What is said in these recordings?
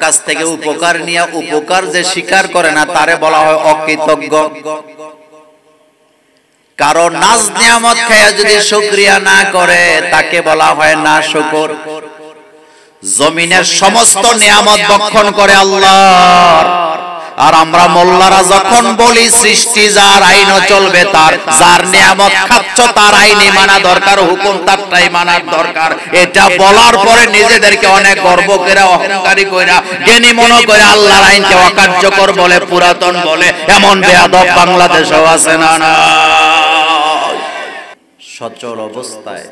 কাছ থেকে উপকার নিয়ে উপকার যে স্বীকার করে না তারে বলা হয় অকৃতজ্ঞ। কারো নাজ নিয়ামত খায়া যদি শুকরিয়া না করে তাকে বলা হয় নাশুকর। জমিনের সমস্ত নিয়ামত ভক্ষণ করে আল্লাহ, আর আমরা মোল্লারা যখন বলি সৃষ্টি যার আইন চলবে তার, যার নিয়ামত খাচ্ছ তার আইনে মানা দরকার, হুকুম তারটাই মানার দরকার। এটা বলার পরে নিজেদেরকে অনেক গর্ব করে অহংকারী কইরা জ্ঞানী মনে করে আল্লাহর আইনকে অকার্যকর বলে, পুরাতন বলে, এমন বেয়াদব বাংলাদেশেও আছে না? না, সচল অবস্থায়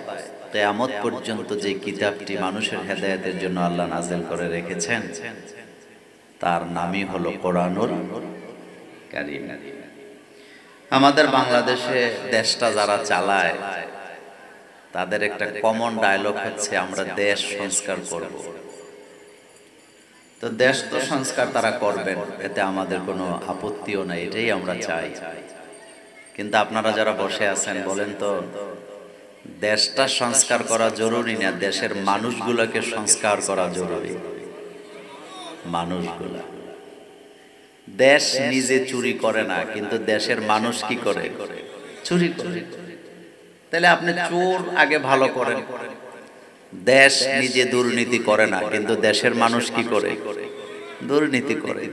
কিয়ামত পর্যন্ত যে কিতাবটি মানুষের হেদায়েতের জন্য আল্লাহ নাযিল করে রেখেছেন তার নামই হলো কোরআনুল কারীম। আমাদের বাংলাদেশে দেশটা যারা চালায় তাদের একটা কমন ডায়লগ হচ্ছে আমরা দেশ সংস্কার করব। তো দেশ তো সংস্কার তারা করবেন, এতে আমাদের কোনো আপত্তিও নাই, এটাই আমরা চাই। কিন্তু আপনারা যারা বসে আছেন বলেন তো, দেশটা সংস্কার করা জরুরি না, দেশের মানুষগুলোকে সংস্কার করা জরুরি। মানুষগুলা, দেশ নিজে চুরি করে না, কিন্তু দেশের মানুষ কি করে? চুরি করে। তাহলে আপনি চোর আগে ভালো করেন। দেশ নিজে দুর্নীতি করে না, কিন্তু দেশের মানুষ কি করে? দুর্নীতি করে।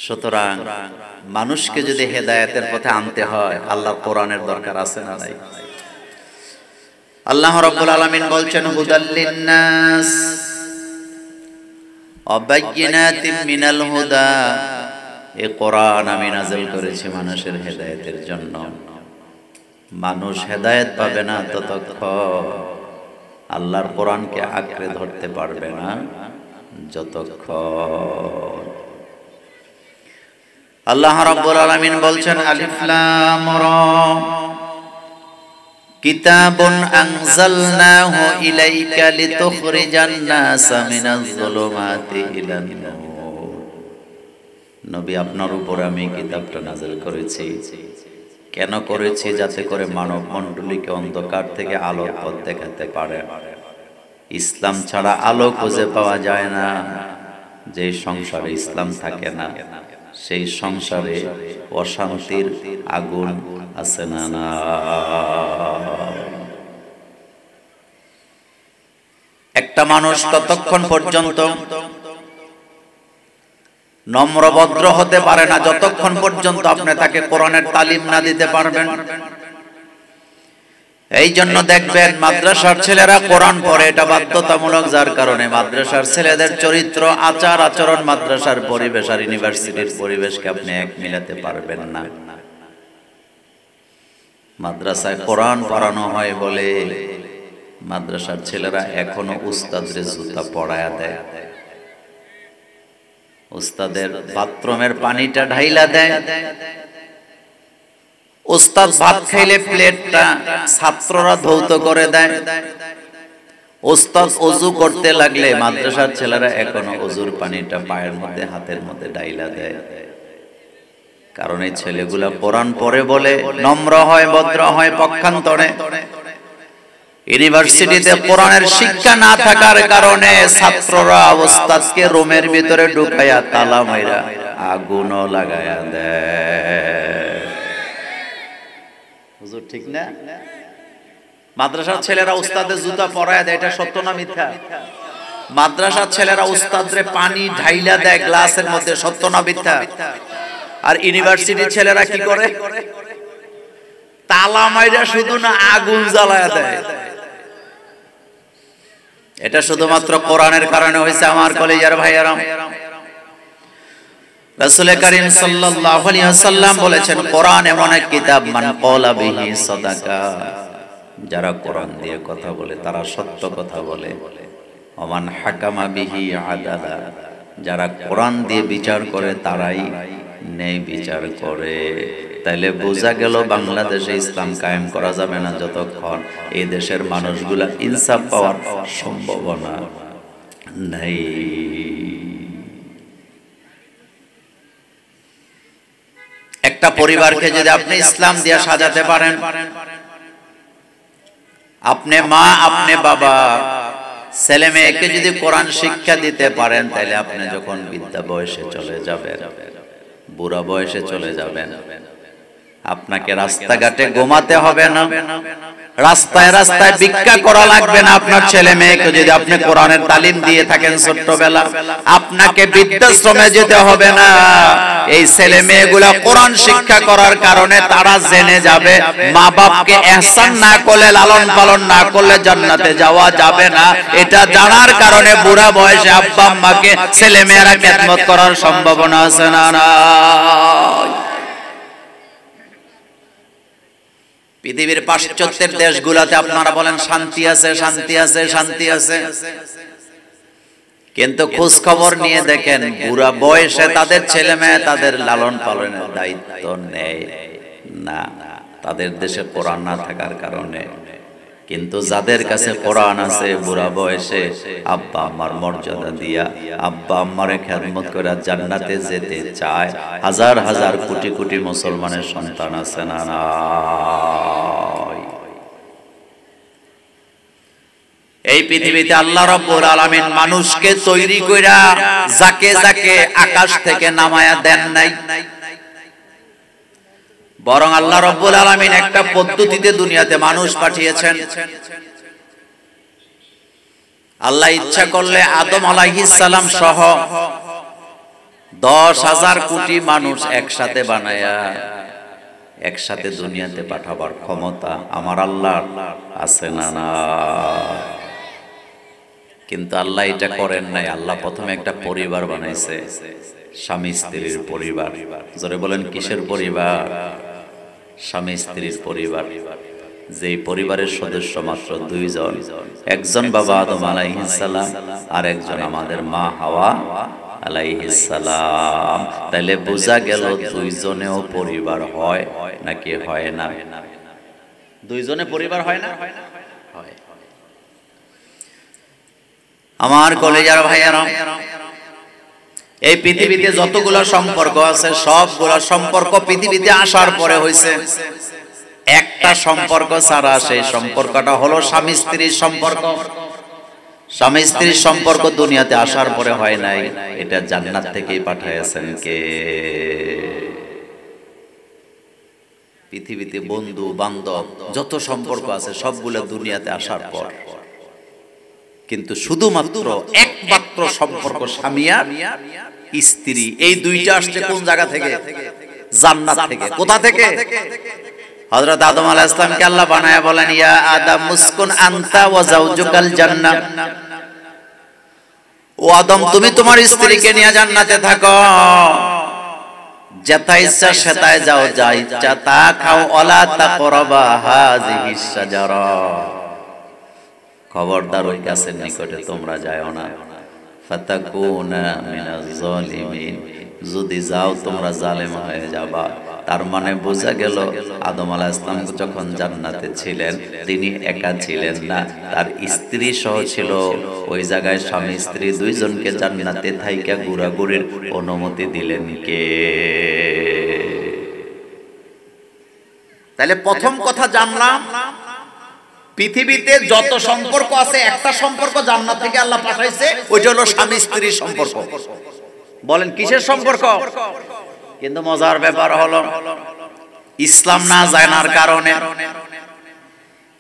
সুতরাং মানুষকে যদি হেদায়েতের পথে আনতে হয় আল্লাহর কোরআনের দরকার আছে না নাই? আল্লাহ রাব্বুল আলামিন বলছেন হুদাল লিন্নাস ওয়া বায়্যিনাতিম মিনাল হুদা, এই কোরআন আমি নাযিল করেছি মানুষের হেদায়েতের জন্য। মানুষ হেদায়েত পাবে না ততক্ষণ, আল্লাহর কোরআনকে আঁকড়ে ধরতে পারবে না যতক্ষণ। আল্লাহ রাব্বুল আলামিন বলছেন আলিফ লাম রা কিতাবুন আনজালনাহু ইলাইকা লিতুখরিজান নাসা মিনাজ যুলুমাতি ইলান নূর। নবী, আপনার উপর আমি কিতাবটা নাযিল করেছি। কেন করেছি? যাতে করে মানব মণ্ডলীকে অন্ধকার থেকে আলোর পথ দেখাতে পারে। ইসলাম ছাড়া আলো খুঁজে পাওয়া যায় না। যে সংসারে ইসলাম থাকে না সেই সংসারে অশান্তির আগুন আছে না? না, একটা মানুষ ততক্ষণ পর্যন্ত নম্রভদ্র হতে পারে না যতক্ষণ পর্যন্ত আপনি তাকে কোরআনের তালিম না দিতে পারবেন। এই জন্য দেখবেন মাদ্রাসার ছেলেরা কোরআন পড়ে, এটা বাধ্যতামূলক, যার কারণে মাদ্রাসার ছেলেদের চরিত্র, আচার আচরণ, মাদ্রাসার পরিবেশ আর ইউনিভার্সিটির পরিবেশকে আপনি এক মিলাতে পারবেন না। মাদ্রাসায় কোরআন পড়ানো হয় বলে মাদ্রাসার ছেলেরা এখনো উস্তাদের জুতা পড়ায়া দেয়, উস্তাদের বাথরুমের পানিটা ঢাইলা দেয়, উস্তাদ ভাত খাইলে প্লেটটা ছাত্ররা ধৌত করে দেয়, উস্তাদ ওযু করতে লাগলে মাদ্রাসার ছেলেরা এখনো ওযুর পানিটা পায়ের মধ্যে হাতের মধ্যে ঢাইলা দেয়। কারণ এই ছেলেগুলা কোরআন পড়ে বলে নম্র হয়, ভদ্র হয়। পক্ষান্তরে ইউনিভার্সিটিতে কোরআনের শিক্ষা না থাকার কারণে ছাত্ররা উস্তাদকে রুমের ভিতরে ঢুকাইয়া তালা মাইরা আগুনও লাগায়া দেয়। হুজুর ঠিক না? মাদ্রাসার ছেলেরা উস্তাদের জুতা পরায়া দেয়, এটা সত্য না মিথ্যা? মাদ্রাসার ছেলেরা উস্তাদরে পানি ঢাইলা দেয় গ্লাসের মধ্যে, সত্য না মিথ্যা? আর ইউনিভার্সিটির ছেলেরা কি করে? তালা মাইরা শুধু না, আগুন জ্বালায়া দেয়। এটা শুধুমাত্র কোরআনের কারণে হয়েছে আমার কলিজার ভাইয়েরা। রাসূল কারীম সাল্লাল্লাহু আলাইহি ওয়াসাল্লাম বলেছেন কোরআন এমন এক কিতাব, মান ক্বালা বিহি সাদাকা, যারা কোরআন দিয়ে কথা বলে তারা সত্য কথা বলে। ওমান হাকামা বিহি আদালা, যারা কোরআন দিয়ে বিচার করে তারাই ন্যায় বিচার করে। তাইলে বোঝা গেল বাংলাদেশে ইসলাম কায়েম করা যাবে না যতক্ষণ এই দেশের মানুষগুলা ইনসাফ পাওয়ার সম্ভাবনা নাই। একটা পরিবারকে যদি আপনি ইসলাম দিয়ে সাজাতে পারেন, আপনি মা, আপনি বাবা, ছেলে মেয়েকে যদি কোরআন শিক্ষা দিতে পারেন, তাহলে আপনি যখন বৃদ্ধা বয়সে চলে যাবেন, বুড়া বয়সে চলে যাবেন, আপনাকে রাস্তাঘাটে ঘুমাতে হবে না, রাস্তায় রাস্তায় ভিক্ষা করা লাগবে না। আপনার ছেলে মেয়েকে যদি আপনি কোরআনের তালিম দিয়ে থাকেন ছোট্টবেলা, আপনাকে বৃদ্ধাশ্রমে যেতে হবে না। এই ছেলে মেয়েগুলা কোরআন শিক্ষা করার কারণে তারা জেনে যাবে মা বাপকে ইহসান না করলে, লালন পালন না করলে জান্নাতে যাওয়া যাবে না। এটা জানার কারণে বুড়া বয়সে আব্বা আম্মাকে ছেলে মেয়েরা খেদমত করার সম্ভাবনা আছে না? পৃথিবীর পাশ্চাত্যের দেশগুলোতে আপনারা বলেন শান্তি আছে, শান্তি আছে, শান্তি আছে, কিন্তু খোঁজ খবর নিয়ে দেখেন বুড়া বয়সে তাদের ছেলে মেয়ে তাদের লালন পালনের দায়িত্ব নেয় না, তাদের দেশে কোরআন না থাকার কারণে। কিন্তু যাদের কাছে কোরআন আছে, বুড়া বয়সে আব্বা আম্মার মর্যাদা দিয়া আব্বা আম্মারে খেদমত করে জান্নাতে যেতে চায় হাজার হাজার কোটি কোটি মুসলমানের সন্তান আছে না? এই পৃথিবীতে আল্লাহ রাব্বুল আলামিন মানুষকে তৈরি কইরা যাকে যাকে আকাশ থেকে নামায়া দেন নাই, বরং আল্লাহ রাব্বুল আলামিন একটা পদ্ধতিতে দুনিয়াতে মানুষ পাঠিয়েছেন। আল্লাহ ইচ্ছা করলে আদম আলাইহিস সালাম সহ 10,000 কোটি মানুষ একসাথে বানায়া একসাথে দুনিয়াতে পাঠাবার ক্ষমতা আমার আল্লাহর আছে না? কিন্তু আল্লাহ এটা করেন নাই। আল্লাহ প্রথমে একটা পরিবার বানাইছে, স্বামী স্ত্রীর পরিবার। জোরে বলেন কিসের পরিবার? স্বামী স্ত্রীর পরিবার। যেই পরিবারের সদস্য মাত্র 2 জন, একজন বাবা আদম আলাইহিস সালাম আর একজন আমাদের মা হাওয়া আলাইহিস সালাম। তাহলে বোঝা গেল 2 জনেও পরিবার হয় নাকি হয় না? 2 জনে পরিবার হয় না? হয়। আমার কলেজার ভাইয়ারা, এই পৃথিবীতে যতগুলো সম্পর্ক আছে সবগুলো সম্পর্ক পৃথিবীতে আসার পরে হয়েছে। একটা সম্পর্ক ছাড়া, সেই সম্পর্কটা হলো স্বামী স্ত্রীর সম্পর্ক। স্বামী স্ত্রীর সম্পর্ক দুনিয়াতে আসার পরে হয় নাই, এটা জান্নাত থেকেই পাঠাইছেন কে? পৃথিবীতে বন্ধু বান্ধব যত সম্পর্ক আছে সবগুলো দুনিয়াতে আসার পর। কিন্তু শুধুমাত্র একমাত্র সম্পর্ক স্বামী আর স্ত্রী, এই দুইটা আসছে কোন জায়গা থেকে? জান্নাত থেকে। কোথা থেকে? হযরত আদম আলাইহিস সালামকে আল্লাহ বানায়া বলেন, ইয়া আদম মুসকুন আনতা ওয়া যাওজুকাল জান্নাহ। ও আদম, তুমি তোমার স্ত্রীকে নিয়ে জান্নাতে থাকো, যেথা ইচ্ছা সেথায় যাও, যা ইচ্ছা তা খাও, ওয়ালা তাকরাবা হাযিহিস শাজারা। খবরদার ওই গাছের নিকটে তোমরা যাও না, ফাতাকুনা মিনাজ জালিমিন। যদি যাও তোমরা জালেম হয়ে যাবা। তার মানে বোঝা গেল আদম আলাইহিস সালাম যখন জান্নাতে ছিলেন তিনি একা ছিলেন না, তার স্ত্রী সহ ছিল। ওই জায়গায় স্বামী স্ত্রী 2 জনকে জান্নাতে থাইকা ঘোরাঘুরির অনুমতি দিলেন কে? তাহলে প্রথম কথা জানলাম, পৃথিবীতে যত সম্পর্ক আছে একটা সম্পর্ক জান্নাত থেকে আল্লাহ পাঠাইছে, ওইটা হলো স্বামী স্ত্রীর সম্পর্ক। বলেন কিসের সম্পর্ক? কিন্তু মজার ব্যাপার হলো ইসলাম না জানার কারণে,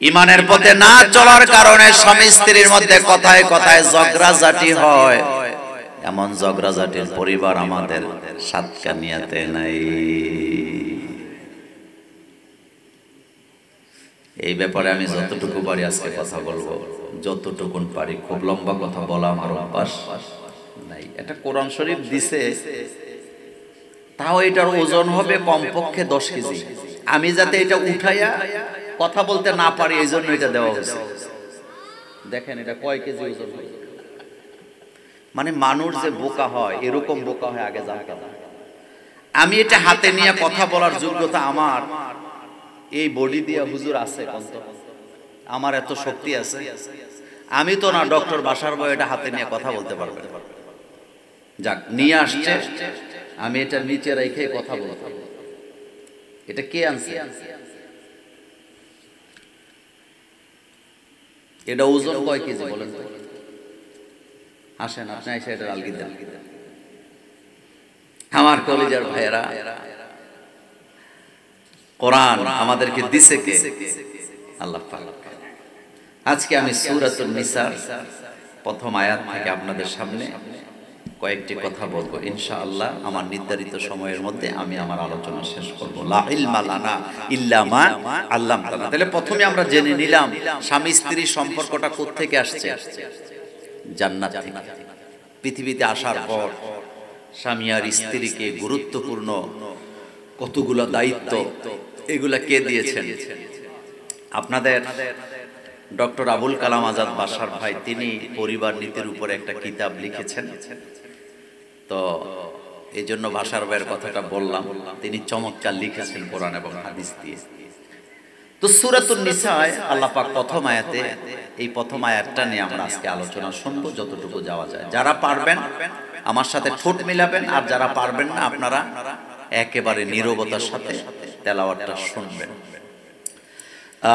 ঈমানের পথে না চলার কারণে স্বামী স্ত্রীর মধ্যে কথায় কথায় ঝগড়াঝাটি হয়। এমন ঝগড়াঝাটির পরিবার আমাদের সাতকানিয়াতে নাই। এই ব্যাপারে আমি যতটুকু পারি আজকে কথা বলবো, যতটুকুন পারি। খুব লম্বা কথা বলা আমার অভ্যাস নাই। এটা কোরআন শরীফ দিছে, তাও এটার ওজন হবে কমপক্ষে 10 কেজি। আমি যাতে এটা উঠাইয়া কথা বলতে না পারি এই জন্য এটা দেওয়া হয়েছে। দেখেন এটা কয় কেজি ওজন হয়। মানে মানুষ যে বোকা হয়, এরকম বোকা হয় আগে জানতাম না। আমি এটা হাতে নিয়ে কথা বলার যোগ্যতা আমার এই বডি দিয়া হুজুর আছে? আমার এত শক্তি আছে? আমি তো না ডক্টর বাসার বয় এটা হাতে নিয়ে কথা বলতে পারবে। যাক, নিয়ে আসছে, আমি এটা নিচে রেখে কথা বলতাম। এটা কে আনছে? এটা ওজন কয় কেজি বলেন তো? আসেন আপনি এসে এটা আলগি দেন। আমার কলিজার ভাইয়েরা, কোরআন আমাদেরকে দিছে কে? আল্লাহ পাক। আজকে আমি সূরাতুন নিসার প্রথম আয়াত থেকে আপনাদের সামনে কয়েকটি কথা বলবো ইনশাআল্লাহ। আমার নির্ধারিত সময়ের মধ্যে আমি আমার আলোচনা শেষ করব। লা ইলমা লানা ইল্লা মা আল্লামতানা। তাহলে প্রথমে আমরা জেনে নিলাম স্বামী স্ত্রীর সম্পর্কটা কোথা থেকে আসছে? জান্নাত থেকে। পৃথিবীতে আসার পর স্বামী আর স্ত্রীকে গুরুত্বপূর্ণ কতগুলো দায়িত্ব, এগুলা কে দিয়েছেন? আপনাদের ডক্টর আবুল কালাম আজাদ বাশার ভাই, তিনি পরিবার নীতির উপরে একটা কিতাব লিখেছেন। তো এই জন্য বাশার ভাইয়ের কথাটা বললাম, তিনি চমৎকার লিখেছেন কোরআন এবং হাদিস দিয়ে। তো সূরাতুন নিসায় আল্লাহ পাক প্রথম আয়াতে, এই প্রথম আয়াতটা নিয়ে আমরা আজকে আলোচনা শুনবো যতটুকু যাওয়া যায়। যারা পারবেন আমার সাথে ঠোঁট মিলাবেন, আর যারা পারবেন না আপনারা একেবারে নীরবতার সাথে তেলাওয়াতটা শুনবেন।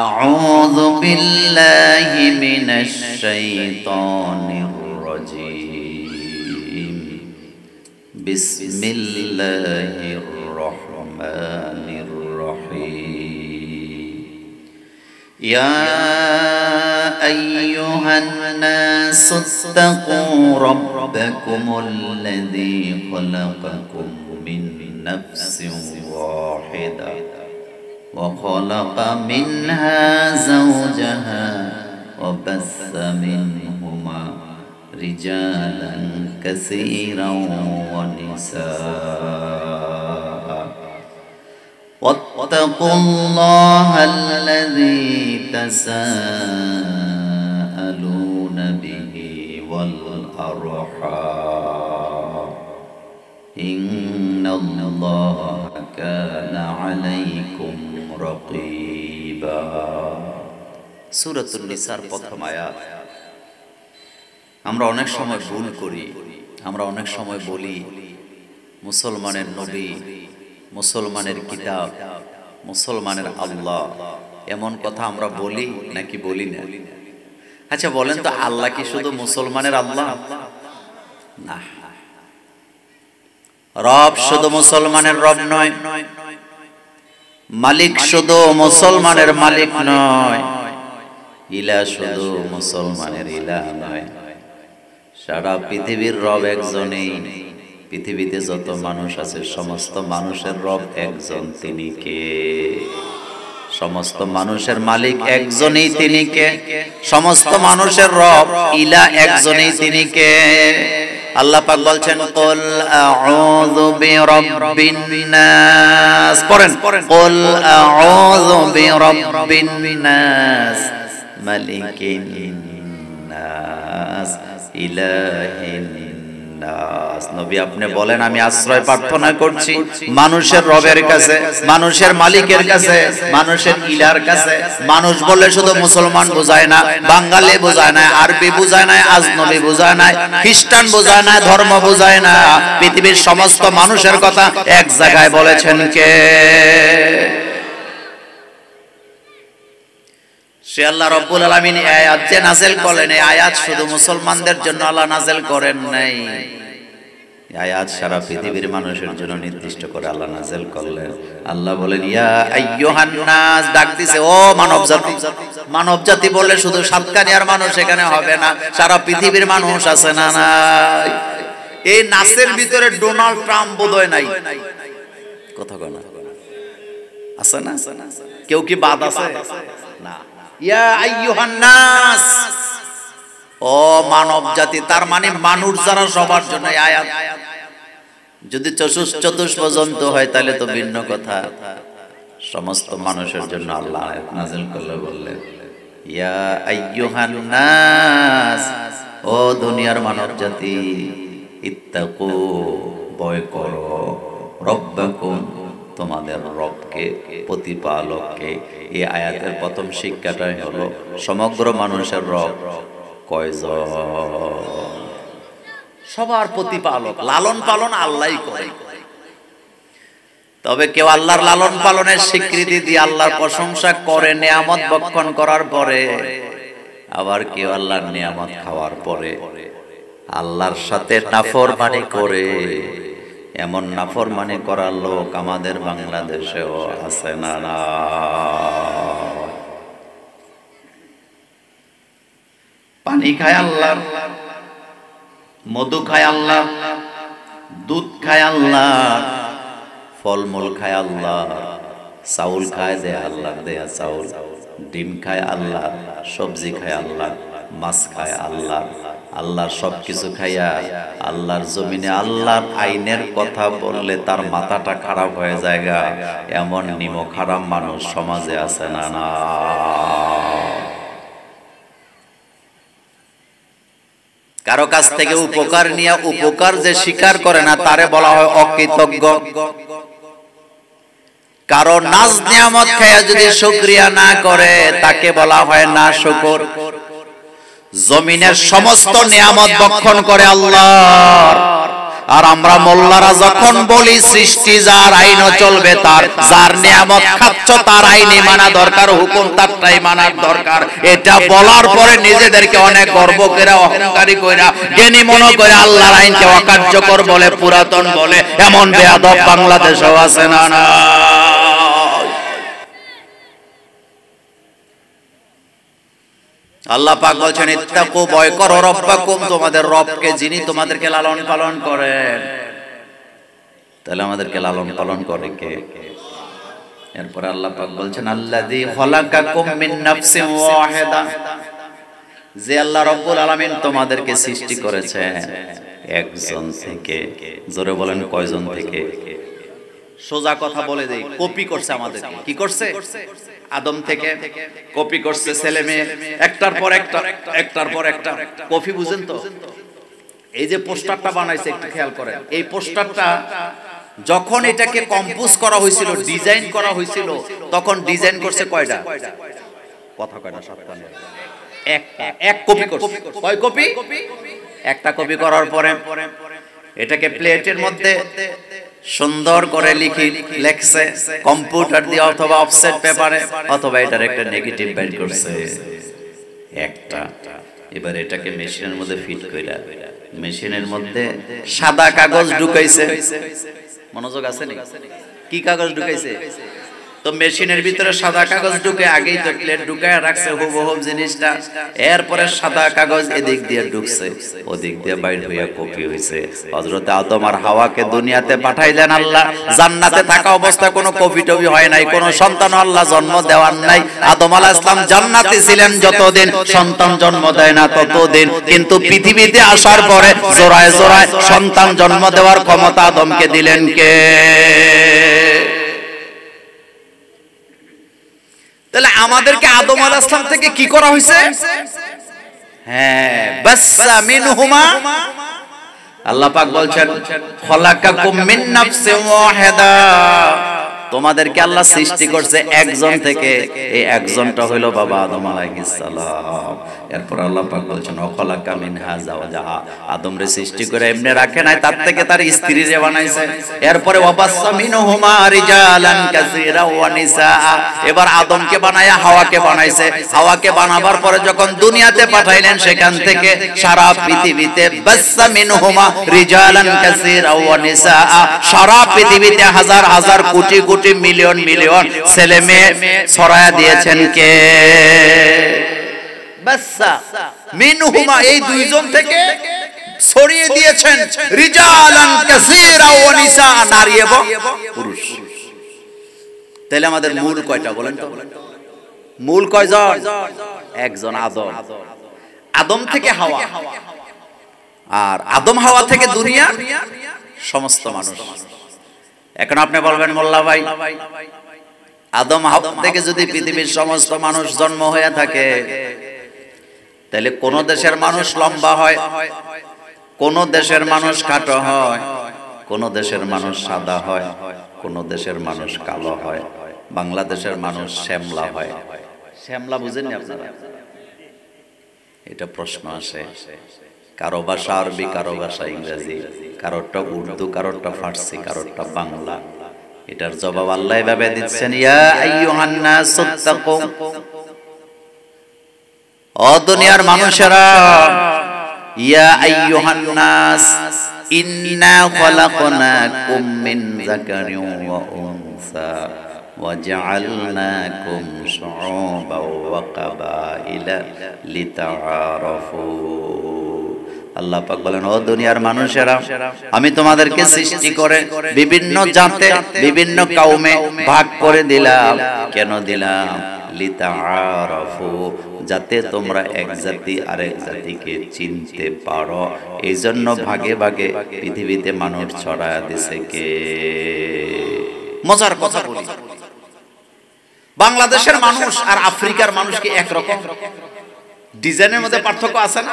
আউযু বিল্লাহি মিনাশ শাইতানির রাজীম। বিসমিল্লাহির রহমানির রহিম। ইয়া আইয়ুহান নাসু ইত্তাকু রাব্বাকুমুল্লাযী খালাকাকুম মিন নাফসিন ওয়াহিদা وخلق منها زوجها وبث منهما رجالا كثيرا ونساء واتقوا الله الذي تساءلون به والأرحام إن الله كان عليكم رقيبا। সূরাতুন নিসার প্রথম আয়াত। আমরা অনেক সময় ভুল করি, আমরা অনেক সময় বলি মুসলমানের নবী, মুসলমানের কিতাব, মুসলমানের আল্লাহ, এমন কথা আমরা বলি নাকি বলি না? আচ্ছা বলেন তো, আল্লাহ কি শুধু মুসলমানের আল্লাহ? না, রব শুধু মুসলমানের রব নয়, মালিক শুধু মুসলমানের মালিক নয়, ইলাহ শুধু মুসলমানের ইলাহ নয়। সারা পৃথিবীর রব একজনই। পৃথিবীতে যত মানুষ আছে সমস্ত মানুষের রব একজন, তিনি কে? সমস্ত মানুষের মালিক একজনই, তিনি কে? সমস্ত মানুষের রব ইলাহ একজনই, তিনি কে? আল্লাহ পাক বলছেন কুল আউযু বিরাব্বিন নাস। পড়েন কুল আউযু বিরাব্বিন নাস মালিকিন নাস ইলাহিন নাস। নবী আপনি বলেন আমি আশ্রয় প্রার্থনা করছি মানুষের রবের কাছে, মানুষের মালিকের কাছে, মানুষের ইলার কাছে। মানুষ বলে শুধু মুসলমান বোঝায় না, বাঙালি বোঝায় না, আরবি বোঝায় না, আজনবী বোঝায় না, খ্রিস্টান বোঝায় না, ধর্ম বোঝায় না। পৃথিবীর সমস্ত মানুষের কথা এক জায়গায় বলেছেন কে? সে আল্লাহ রব্বুল আলামিন এই আয়াত যে নাযিল করলেন, এই আয়াত শুধু মুসলমানদের জন্য আল্লাহ নাযিল করেন নাই, এই আয়াত সারা পৃথিবীর মানুষের জন্য নির্দিষ্ট করে আল্লাহ নাযিল করলেন। আল্লাহ বলেন ইয়া আইয়ুহান নাস, ডাক দিছে ও মানব জাতি। মানব জাতি বললে শুধু সাতকানিয়ার মানুষ এখানে হবে না, সারা পৃথিবীর মানুষ আছে না নাই? এই নাসের ভিতরে ডোনাল্ড ট্রাম্প বোধহয় নাই, কথা কয় না? আছে না? কেউ কি বাদ আছে? না। ইয়া আইয়ুহান নাস, ও মানব জাতি, তার মানে মানুষ যারা সবার জন্য আয়াত। যদি চতুর্থ পর্যন্ত হয় তাহলে তো ভিন্ন কথা। সমস্ত মানুষের জন্য আল্লাহ আয়াত নাযিল করলে বললেন ইয়া আইয়ুহান নাস, ও দুনিয়ার মানব জাতি, ইত্তাকু, ভয় করো, রব্বাকুম, তোমাদের রবকে, প্রতিপালককে। এই আয়াতের প্রথম শিক্ষাটাই হলো সমগ্র মানুষের রব কয়জন? সবার প্রতিপালক, লালন পালন আল্লাহই করে। তবে কেউ আল্লাহর লালন পালনের স্বীকৃতি দিয়ে আল্লাহর প্রশংসা করে নিয়ামত ভক্ষণ করার পরে, আবার কেউ আল্লাহর নিয়ামত খাওয়ার পরে আল্লাহর সাথে নাফরমানি করে, এমন নাফরমানি করার লোক আমাদের বাংলাদেশেও আছে না? না, পানি খায় আল্লাহ, মধু খায় আল্লাহ, দুধ খায় আল্লাহ, ফলমূল খায় আল্লাহ, চাউল খায় দেয়া আল্লাহ দেয়া চাউল, ডিম খায় আল্লাহ, সবজি খায় আল্লাহ, মাছ খায় আল্লাহ। আল্লাহর সবকিছু খাইয়া আল্লাহর জমিনে আল্লাহর আইনের কথা বললে তার মাথাটা খারাপ হয়ে যায়। এমন নিমক হারাম মানুষ সমাজে আছে না? না, কারো কাছ থেকে উপকার নিয়ে উপকার যে স্বীকার করে না তারে বলা হয় অকৃতজ্ঞ। কারো নাজ নিয়ামত খায়া যদি শুকরিয়া না করে তাকে বলা হয় না শুকর। জমিনের সমস্ত নিয়ামত ভক্ষণ করে আল্লাহর, আর আমরা মোল্লারা যখন বলি সৃষ্টি যার, আইনও চলবে তার, যার নিয়ামত খাচ্ছ তার আইনই মানা দরকার, হুকুম তারটাই মানার দরকার। এটা বলার পরে নিজেদেরকে অনেক গর্ব করে অহংকারী কইরা জ্ঞানী মনে করে আল্লাহর আইনকে অকার্যকর বলে, পুরাতন বলে, এমন বেয়াদব বাংলাদেশেও আছে না? না, আল্লাহ পাক বলছেন ইত্তাকু, ভয় করো রব্বাকুম, তোমাদের রবকে, যিনি তোমাদেরকে লালন পালন করেন। তাহলে আমাদেরকে লালন পালন করে কে? এরপর আল্লাহ পাক বলছেন আল্লাযী খালাকাকুম মিন নাফসিন ওয়াহিদা, যে আল্লাহ রাব্বুল আলামিন তোমাদেরকে সৃষ্টি করেছেন একজন থেকে। জোরে বলেন কয়জন থেকে? সোজা কথা বলে দেই, কপি করছে আমাদেরকে। কি করছে? আদম থেকে কপি করছে ছেলে মেয়ে, একটার পর একটা, একটার পর একটা। কপি বুঝেন তো? এই যে পোস্টারটা বানাইছে, একটু খেয়াল করেন, এই পোস্টারটা যখন এটাকে কম্পোজ করা হয়েছিল, ডিজাইন করা হয়েছিল, তখন ডিজাইন করছে কয়টা? কথা কয়টা? সাতটা। এক কপি করছে। কয় কপি? একটা কপি করার পরে এটাকে প্লেটের মধ্যে সুন্দর করে লেখছে কম্পিউটার দিয়ে, অথবা অফসেট পেপারে, অথবা এটার একটা নেগেটিভ বের করছে একটা। এবার এটাকে মেশিনের মধ্যে ফিট কইরা মেশিনের মধ্যে সাদা কাগজ ঢুকাইছে। মনোযোগ আছে নি? কি কাগজ ঢুকাইছে? তো মেশিনের ভিতরে সাদা কাগজ ঢুকে, আগেই তো প্লেট ঢুকায় রাখছে হুবহু জিনিসটা, এরপরে সাদা কাগজ এদিক দিয়ে ঢুকছে, ওদিক দিয়ে বাইর হইয়া কপি হইছে। হযরত আদম আর হাওয়াকে দুনিয়াতে পাঠাইলেন আল্লাহ। জান্নাতে থাকা অবস্থায় কোনো কপি টপি হয় নাই, কোনো সন্তান আল্লাহ জন্ম দেওয়ার নাই। আদম আলাইহিস সালাম জান্নাতে ছিলেন যতদিন, সন্তান জন্ম দেয় না ততদিন। কিন্তু পৃথিবীতে আসার পরে জোড়ায় জোড়ায় সন্তান জন্ম দেওয়ার ক্ষমতা আদমকে দিলেন কে? তাহলে আমাদেরকে আদম আলাইহিস সালাম থেকে কি করা হয়েছে? হ্যাঁ, বাসসা মিনহুমা, আল্লাহ পাক বলছেন খালাকাকুম মিন নাফসিন ওয়াহিদা, তোমাদেরকে আল্লাহ সৃষ্টি করছে একজন থেকে। এই একজনটা হলো বাবা আদম আলাইহিস সালাম। এরপর আল্লাহ পাক বলছেন ওয়াখালাকা মিনহা যাওজাহা, আদমরে সৃষ্টি করে এমনি রাখে নাই, তার থেকে তার স্ত্রীরে বানাইছে। এরপরে ওয়াবাসসা মিনহুমা রিজালান কাসীরা ওয়া নিসা, এবার আদমকে বানায়া হাওয়াকে বানাইছে। হাওয়াকে বানাবার পরে যখন দুনিয়াতে পাঠাইলেন, সেখান থেকে সারা পৃথিবীতে বাসসা মিনহুমা রিজালান কাসীরা ওয়া নিসা, সারা পৃথিবীতে হাজার হাজার কোটি কোটি মিলিয়ন মিলিয়ন ছেলে মেয়ে ছড়ায়া দিয়েছেন কে? বাসসা মিনহুমা, এই দুইজন থেকে ছড়িয়ে দিয়েছেন রিজালান কাসীরা ওয়া নিসা, নারী এবং পুরুষ। তাহলে আমাদের মূল কয়টা বলেন তো? মূল কয়জন? একজন, আদম। আদম থেকে হাওয়া, আর আদম হাওয়া থেকে দুনিয়া সমস্ত মানুষ। এখন আপনি বলবেন মোল্লা ভাই, আদম হাওয়া থেকে যদি পৃথিবীর সমস্ত মানুষ জন্ম হয়ে থাকে, তাহলে কোন দেশের মানুষ লম্বা হয়, কোন দেশের মানুষ খাটো হয়, কোন দেশের মানুষ সাদা হয়, কোন দেশের মানুষ কালো হয়, বাংলাদেশের মানুষ শ্যামলা হয়। শ্যামলা বুঝেননি আপনারা? এটা প্রশ্ন আসে। কারো ভাষা আরবি, কারো ভাষা ইংরেজি, কারোরটা উর্দু, কারোরটা ফার্সি, কারোরটা বাংলা। এটার জবাব আল্লাহ এভাবে দিচ্ছেন, ইয়া আইয়ুহান নাসুত্তাকু, ও দুনিয়ার মানুষেরা ইয়া আইয়ুহান নাস ইন্না খলাকনাকুম মিন যাকারিন ওয়া উনসা ওয়া জাআলনাকুম শুউবান ওয়া কাবাইলা লিতাআরাফু। আল্লাহ পাক বলেন, ও দুনিয়ার মানুষেরা, আমি তোমাদেরকে সৃষ্টি করে বিভিন্ন জাতে বিভিন্ন কওমে ভাগ করে দিলাম। কেন দিলাম? লিতাআরাফু, যাতে তোমরা এক জাতি আরেক জাতিকে চিনতে পারো। এই জন্য ভাগে ভাগে পৃথিবীতে মানুষ ছড়ায়া দিছে কে? মজার কথা বলি, বাংলাদেশের মানুষ আর আফ্রিকার মানুষ কি একরকম? ডিজাইনের মধ্যে পার্থক্য আছে না?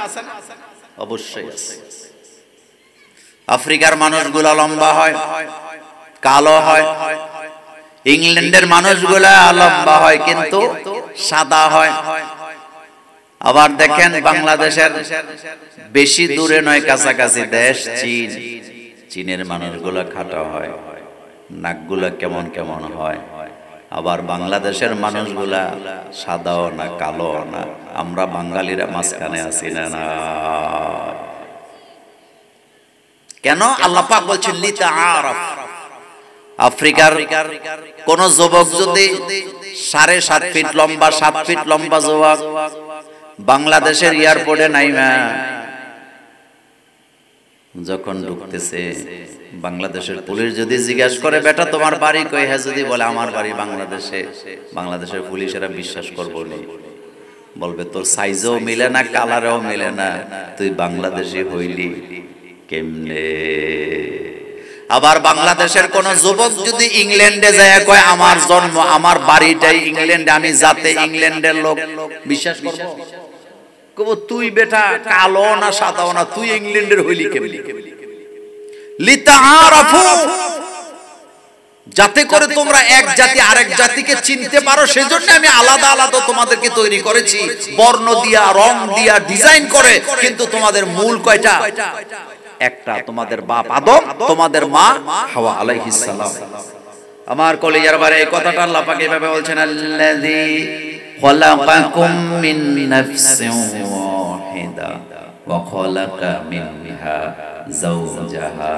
অবশ্যই আছে। আফ্রিকার মানুষগুলো লম্বা হয়, কালো হয়। ইংল্যান্ডের মানুষগুলো লম্বা হয় কিন্তু সাদা হয়। আবার দেখেন বাংলাদেশের বেশি দূরে নয়, কাছাকাছি দেশ চীন, চীনের মানুষগুলো খাটো হয়, নাকগুলো কেমন কেমন হয়। আবার বাংলাদেশের মানুষগুলা সাদাও না কালো না। আমরা বাঙালিরা মাঝখানে আছি না? না, কেন? আল্লাহ পাক বলছেন লিতাআরাফ। আফ্রিকার কোন যুবক যদি 7.5 ফিট লম্বা, 7 ফিট লম্বা যুবক বাংলাদেশের এয়ারপোর্টে নাইমা যখন ঢুকতেছে, বাংলাদেশের পুলিশ যদি জিজ্ঞাসা করে, বেটা তোমার বাড়ি কই? হ্যাঁ যদি বলে আমার বাড়ি বাংলাদেশে, বাংলাদেশের পুলিশেরা বিশ্বাস করবো না, বলবে তোর সাইজও মিলে না, কালারেও মিলে না, তুই বাংলাদেশি হইলি কেমনে? আবার বাংলাদেশের কোন যুবক যদি ইংল্যান্ডে যায় কয় আমার জন্ম, আমার বাড়িটাই ইংল্যান্ডে, আমি যাতে ইংল্যান্ডের লোক, বিশ্বাস করবো? কব তুই বেটা কালো না সাদাও না, তুই ইংল্যান্ডের হইলি কেমনে? লিতাআরাফু, যাতে করে তোমরা এক জাতি আরেক জাতিকে চিনতে পারো, সেজন্য আমি আলাদা আলাদা তোমাদেরকে তৈরি করেছি, বর্ণ দিয়া, রং দিয়া, ডিজাইন করে। কিন্তু তোমাদের মূল কয়টা? একটা। তোমাদের বাপ আদম, তোমাদের মা হাওয়া আলাইহিস সালাম। আমার কলিজার বারে এই কথাটা আল্লাহ পাক এভাবে বলছেন, আল্লাযী খলাকাকুম মিন নাফসিন ওয়াহিদা ওয়া খলাকা মিনহা যাওজাহা।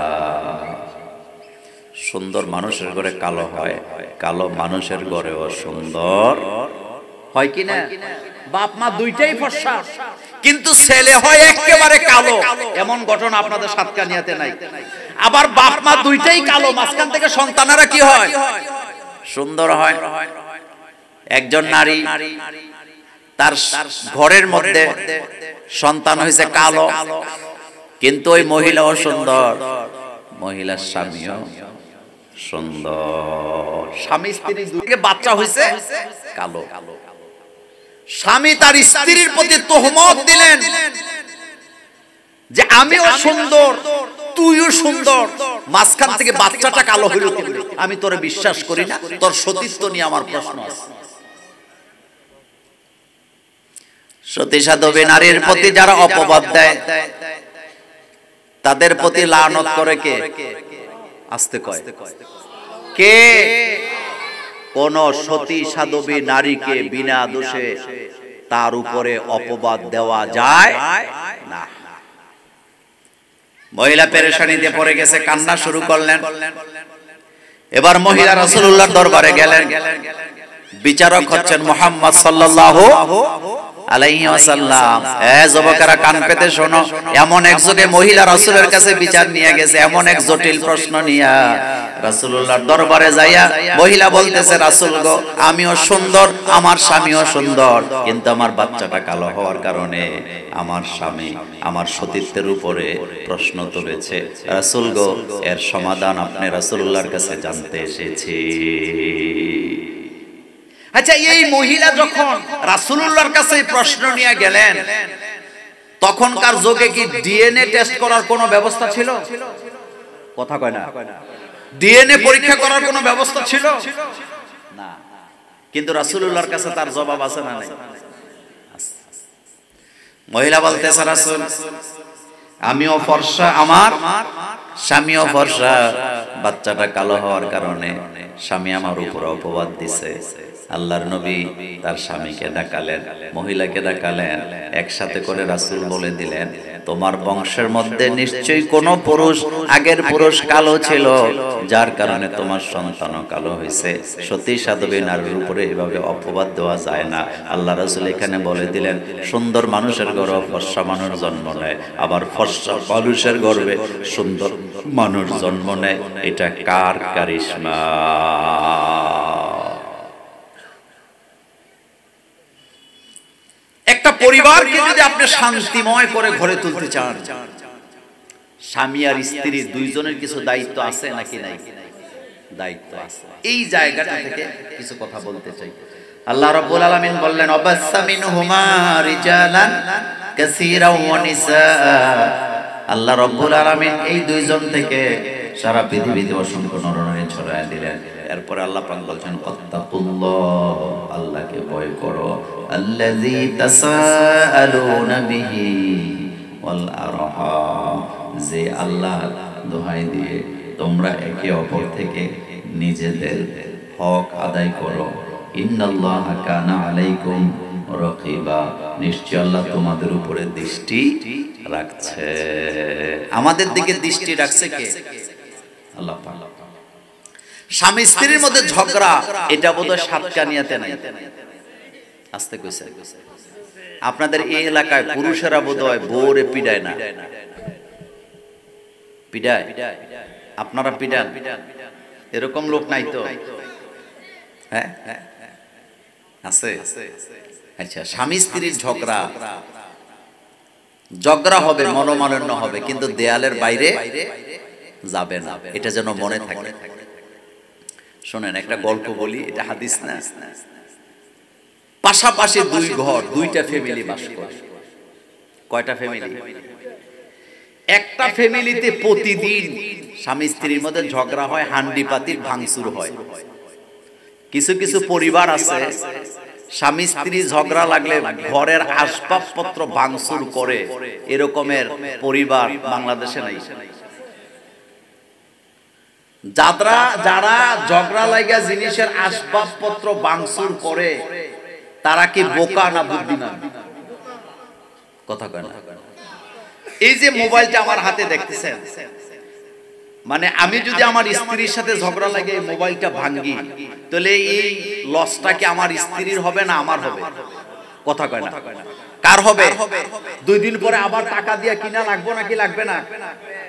সুন্দর মানুষের ঘরে কালো হয়, কালো মানুষের ঘরেও সুন্দর হয় কি না? বাপ মা দুইটাই ফর্সা, কিন্তু ছেলে হয় একেবারে কালো। এমন ঘটনা আপনাদের সাতকানিয়াতে নাই। আবার বাপ মা দুইটাই কালো, মাঝখান থেকে সন্তানেরা কি হয়? সুন্দর হয়। একজন নারী তার ঘরের মধ্যে সন্তান হয়েছে কালো, কিন্তু ওই মহিলাও সুন্দর, মহিলার স্বামীও সুন্দর। স্বামী স্ত্রী দুইকে বাচ্চা হয়েছে কালো। স্বামী তার স্ত্রীর প্রতি তোহমত দিলেন যে আমিও সুন্দর, তুইও সুন্দর, মাঝখান থেকে বাচ্চাটা কালো হইল, আমি তোরে বিশ্বাস করি না, তোর সতীত্ব নিয়ে আমার প্রশ্ন আছে। সতী সাধবী নারীর প্রতি যারা অপবাদ দেয়, তাদের প্রতি লানত করে কে? আস্তে কয় কে? কোন সতী সাধবী নারীকে বিনা দোষে তার উপরে অপবাদ দেওয়া যায় না। মহিলা পেরেশানিতে পড়ে গেছে, কান্না শুরু করলেন। এবার মহিলা রাসূলুল্লাহর দরবারে গেলেন। বিচারক হচ্ছেন মুহাম্মদ সাল্লাল্লাহু আলাইহি ওয়াসাল্লাম। যুবকেরা কান পেতে শোনো, এমন এক যুগে মহিলা রাসূলের কাছে বিচার নিয়ে গেছে, এমন এক জটিল প্রশ্ন নিয়ে রাসূলুল্লাহর দরবারে যাইয়া মহিলা বলতেছে, রাসূল গো, আমিও সুন্দর, আমার স্বামীও সুন্দর, কিন্তু আমার বাচ্চাটা কালো হওয়ার কারণে আমার স্বামী আমার সতীত্বের উপরে প্রশ্ন তুলেছে। রাসূল গো, এর সমাধান আপনি রাসূলুল্লাহর কাছে জানতে এসেছি। আচ্ছা, এই মহিলা যখন রাসূলুল্লাহর কাছে প্রশ্ন নিয়ে গেলেন, তখনকার যুগে কি ডিএনএ টেস্ট করার কোনো ব্যবস্থা ছিল? কথা কয় না। ডিএনএ পরীক্ষা করার কোনো ব্যবস্থা ছিল না। কিন্তু রাসূলুল্লাহর কাছে তার জবাব আছে না নাই? মহিলা বলতেছে, রাসূল, আমিও ফর্সা, আমার স্বামীও ফর্সা, বাচ্চাটা কালো হওয়ার কারণে স্বামী আমার উপর অপবাদ দিছে। আল্লাহর নবী তার স্বামীকে ডাকালেন, মহিলাকে ডাকালেন, একসাথে করে রাসূল বলে দিলেন, তোমার বংশের মধ্যে নিশ্চয়ই কোনো পুরুষ, আগের পুরুষ কালো ছিল, যার কারণে তোমার সন্তানও কালো হয়েছে। সতী সাধবী নারীর উপরে এভাবে অপবাদ দেওয়া যায় না। আল্লাহ রাসূল এখানে বলে দিলেন, সুন্দর মানুষের গর্ভে ফর্সা মানুষ জন্ম নেয়, আবার ফর্সা মানুষের গর্ভে সুন্দর মানুষ জন্ম নেয়। এটা কার কারিশমা? একটা পরিবারকে যদি আপনি শান্তিময় করে ঘরে তুলতে চান, স্বামী আর স্ত্রী দুইজনের কিছু দায়িত্ব আছে নাকি নাই? দায়িত্ব আছে। এই জায়গাটা থেকে কিছু কথা বলতে চাই। আল্লাহ রাব্বুল আলামিন বললেন, অবাসসা মিনহুমা রিজালান কাসীরাও ওয়া নিসা। আল্লাহ রাব্বুল আলামিন এই দুইজন থেকে সারা পৃথিবীতে অসংখ্য নরনারী ছড়ায় দিলেন। এরপর আল্লাহ পাক বলছেন, আত্তাকুল্লাহ, আল্লাহকে ভয় করো, আল্লাযী তাসাআলুনা বিহি ওয়াল আরহাম, যে আল্লাহ দোহাই দিয়ে তোমরা একে অপর থেকে নিজেদের হক আদায় করো। ইন্নাল্লাহা কানা আলাইকুম রাকিবা, নিশ্চয় আল্লাহ তোমাদের উপরে দৃষ্টি রাখছে। আমাদের দিকে দৃষ্টি রাখছে কে? আল্লাহ পাক। স্বামী স্ত্রীর মধ্যে ঝগড়া, এটা বোধহয় সাতকানিয়াতে নাই। আস্তে কইছে, আপনাদের এই এলাকায় পুরুষেরা বোধহয় বউরে পিডায় না? পিডায়? আপনারা পিডান? এরকম লোক নাই তো? হ্যাঁ আছে। আচ্ছা, স্বামী স্ত্রীর ঝগড়া, ঝগড়া হবে, মনোমালিন্য হবে, কিন্তু দেয়ালের বাইরে যাবে না, এটা যেন মনে থাকে। শোনেন, একটা গল্প বলি, এটা হাদিস না। পাশাপাশি দুই ঘর, দুইটা ফ্যামিলি বাস করে। কয়টা ফ্যামিলি? একটা ফ্যামিলিতে প্রতিদিন স্বামী স্ত্রীর মধ্যে ঝগড়া হয়, হান্ডি পাতিল ভাঙচুর হয়। কিছু কিছু পরিবার আছে, স্বামী স্ত্রী ঝগড়া লাগলে ঘরের আসবাবপত্র ভাঙচুর করে, এরকমের পরিবার বাংলাদেশে নাই। যারা ঝগড়া লাগা জিনিসের আসবাবপত্র ভাঙচুর করে, তারা কি বোকা না বুদ্ধিমান? কথা কয় না। এই যে মোবাইলটা আমার হাতে দেখতেছেন, মানে আমি যদি আমার স্ত্রীর সাথে ঝগড়া লাগে মোবাইলটা ভাঙি, তাহলে এই লসটা কি আমার স্ত্রীর হবে না আমার হবে? কথা কয় না। কার হবে? 2 দিন পরে আবার টাকা দিয়ে কিনা লাগবে নাকি লাগবে না?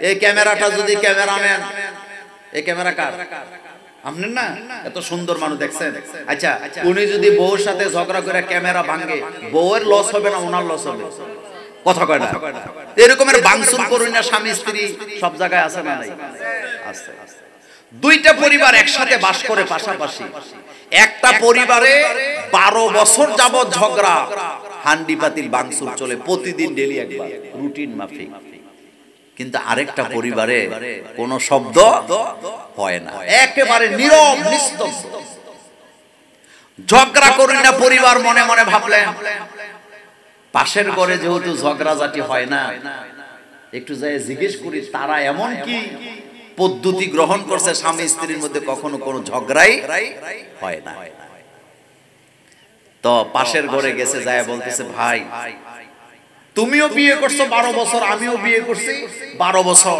এই ক্যামেরাটা যদি ক্যামেরাম্যান, এই ক্যামেরা কার? আপনার না? এত সুন্দর মানুষ দেখছেন। আচ্ছা, উনি যদি বউর সাথে ঝগড়া করে ক্যামেরা ভাঙে, বউয়ের লস হবে না ওনার লস হবে? কথা কয় না। এরকমের ভাঙচুর করুন না স্বামী স্ত্রী সব জায়গায় আছে না নাই? আছে। দুইটা পরিবার একসাথে বাস করে পাশাপাশি, একটা পরিবারে 12 বছর যাবত ঝগড়া, হান্ডি পাতিল ভাঙচুর চলে প্রতিদিন, ডেইলি একবার, রুটিন মাফিক। কিন্তু আরেকটা পরিবারে কোনো শব্দ হয় না, একেবারে নীরব নিস্তব্ধ। ঝগড়া করুন না পরিবার মনে মনে ভাবলেন, পাশের ঘরে যেহেতু ঝগড়াঝাটি হয় না, একটু যাই জিজ্ঞেস করি তারা এমন কি পদ্ধতি গ্রহণ করছে স্বামী স্ত্রীর মধ্যে কখনো কোনো ঝগড়াই হয় না। তো পাশের ঘরে গেছে, যায় বলতেছে, ভাই তুমিও বিয়ে করছো 12 বছর, আমিও বিয়ে করছি 12 বছর,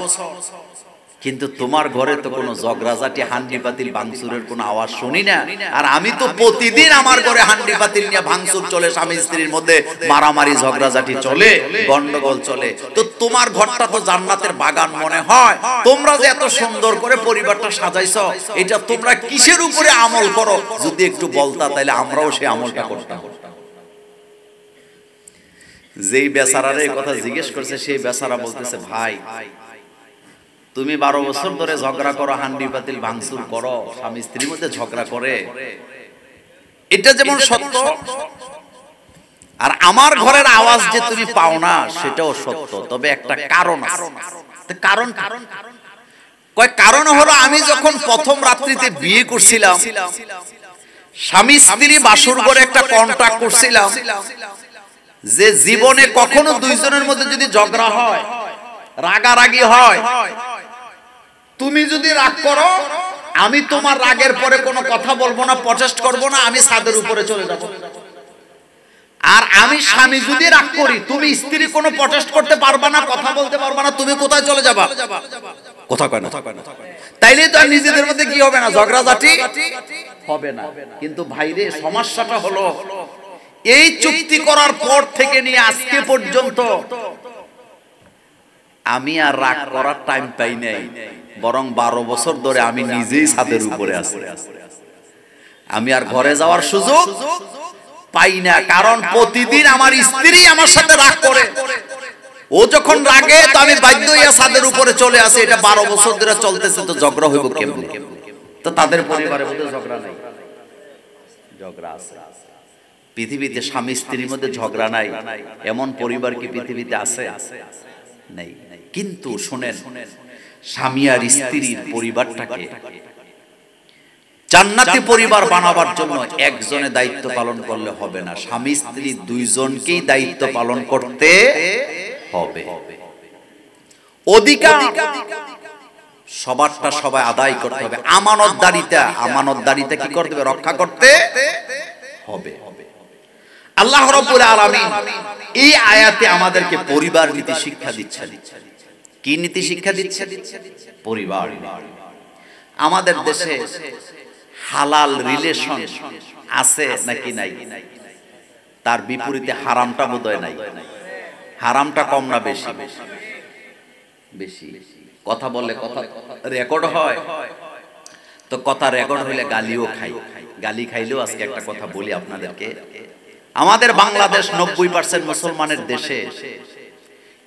কিন্তু তোমার ঘরে তো কোনো ঝগড়াঝাটি, হান্ডি পাতিল ভাঙচুরের কোনো আওয়াজ শুনি না, আর আমি তো প্রতিদিন আমার ঘরে হান্ডি পাতিল নিয়ে ভাঙচুর চলে, স্বামী স্ত্রীর মধ্যে মারামারি ঝগড়াঝাটি চলে, গন্ডগোল চলে। তো তোমার ঘরটা তো জান্নাতের বাগান মনে হয়, তোমরা যে এত সুন্দর করে পরিবারটা সাজাইছো, এটা তোমরা কিসের উপরে আমল করো? যদি একটু বলতা তাহলে আমরাও সেই আমলটা করতাম। যেই বেচারারে এই কথা জিজ্ঞেস করছে, সেই বেচারা বলতেছে, ভাই তুমি 12 বছর ধরে ঝগড়া করো, হান্ডি পাতিল ভাঙচুর করো, স্বামী স্ত্রীর মধ্যে ঝগড়া করে, এটা যেমন সত্য, আর আমার ঘরের আওয়াজ যে তুমি পাও না সেটাও সত্য, তবে একটা কারণ আছে। কারণ কয় কারণ হলো, আমি যখন প্রথম রাত্রিতে বিয়ে করছিলাম, স্বামী স্ত্রী বাসর ঘরে একটা কন্ট্রাক্ট করছিলাম যে জীবনে কখনো দুইজনের মধ্যে যদি ঝগড়া হয়, রাগারাগি হয়, তুমি যদি রাগ করো আমি তোমার রাগের পরে কোনো কথা বলবো না, প্রটেস্ট করবো না, আমি ছাদের উপরে চলে যাব। আর আমি স্বামী যদি রাগ করি, তুমি স্ত্রী কোনো প্রটেস্ট করতে পারবা না, কথা বলতে পারবা না, তুমি কোথায় চলে যাবা? কথা কয় না। তাইলে তো নিজেদের মধ্যে কি হবে না, ঝগড়াঝাটি হবে না। কিন্তু ভাইরে সমস্যাটা হলো এই চুক্তি করার পর থেকে নিয়ে আজকে পর্যন্ত আমি আর রাগ করার টাইম পাই নাই, বরং 12 বছর ধরে আমি নিজেই ছাদের উপরে আছি। আমি আর ঘরে যাওয়ার সুযোগ পাই না, কারণ প্রতিদিন আমার স্ত্রী আমার সাথে রাগ করে। ও যখন রাগে তো আমি বাধ্য হইয়া ছাদের উপরে চলে আসি। এটা 12 বছর ধরে চলতেছে, তো ঝগড়া হইব কেমনে? তো তাদের পরিবারের মধ্যে ঝগড়া নাই? ঝগড়া আছে। পৃথিবীতে স্বামী স্ত্রীর মধ্যে ঝগড়া নাই এমন পরিবার কি পৃথিবীতে আছে? নাই। কিন্তু শুনেন, স্বামী আর স্ত্রীর পরিবারটাকে জান্নাতি পরিবার বানাবার জন্য একজনে দায়িত্ব পালন করলে হবে না, স্বামী স্ত্রী দুইজনকেই দায়িত্ব পালন করতে হবে। অধিকার সবারটা সবাই আদায় করতে হবে। আমানতদারিতা কি করতে হবে? রক্ষা করতে হবে। আল্লাহ রাব্বুল আলামিন এই আয়াতে আমাদেরকে পরিবার নীতি শিক্ষা দিচ্ছেন। কি নীতি শিক্ষা দিচ্ছেন? পরিবার। আমাদের দেশে হালাল রিলেশন আছে নাকি নাই? তার বিপরীতে হারামটা বোধহয় নাই। হারামটা কম না বেশি? বেশি। কথা বললে কথা রেকর্ড হয়, তো কথা রেকর্ড হইলে গালিও খাই। গালি খাইলেও আজকে একটা কথা বলি আপনাদেরকে, আমাদের বাংলাদেশ 90% মুসলমানের দেশে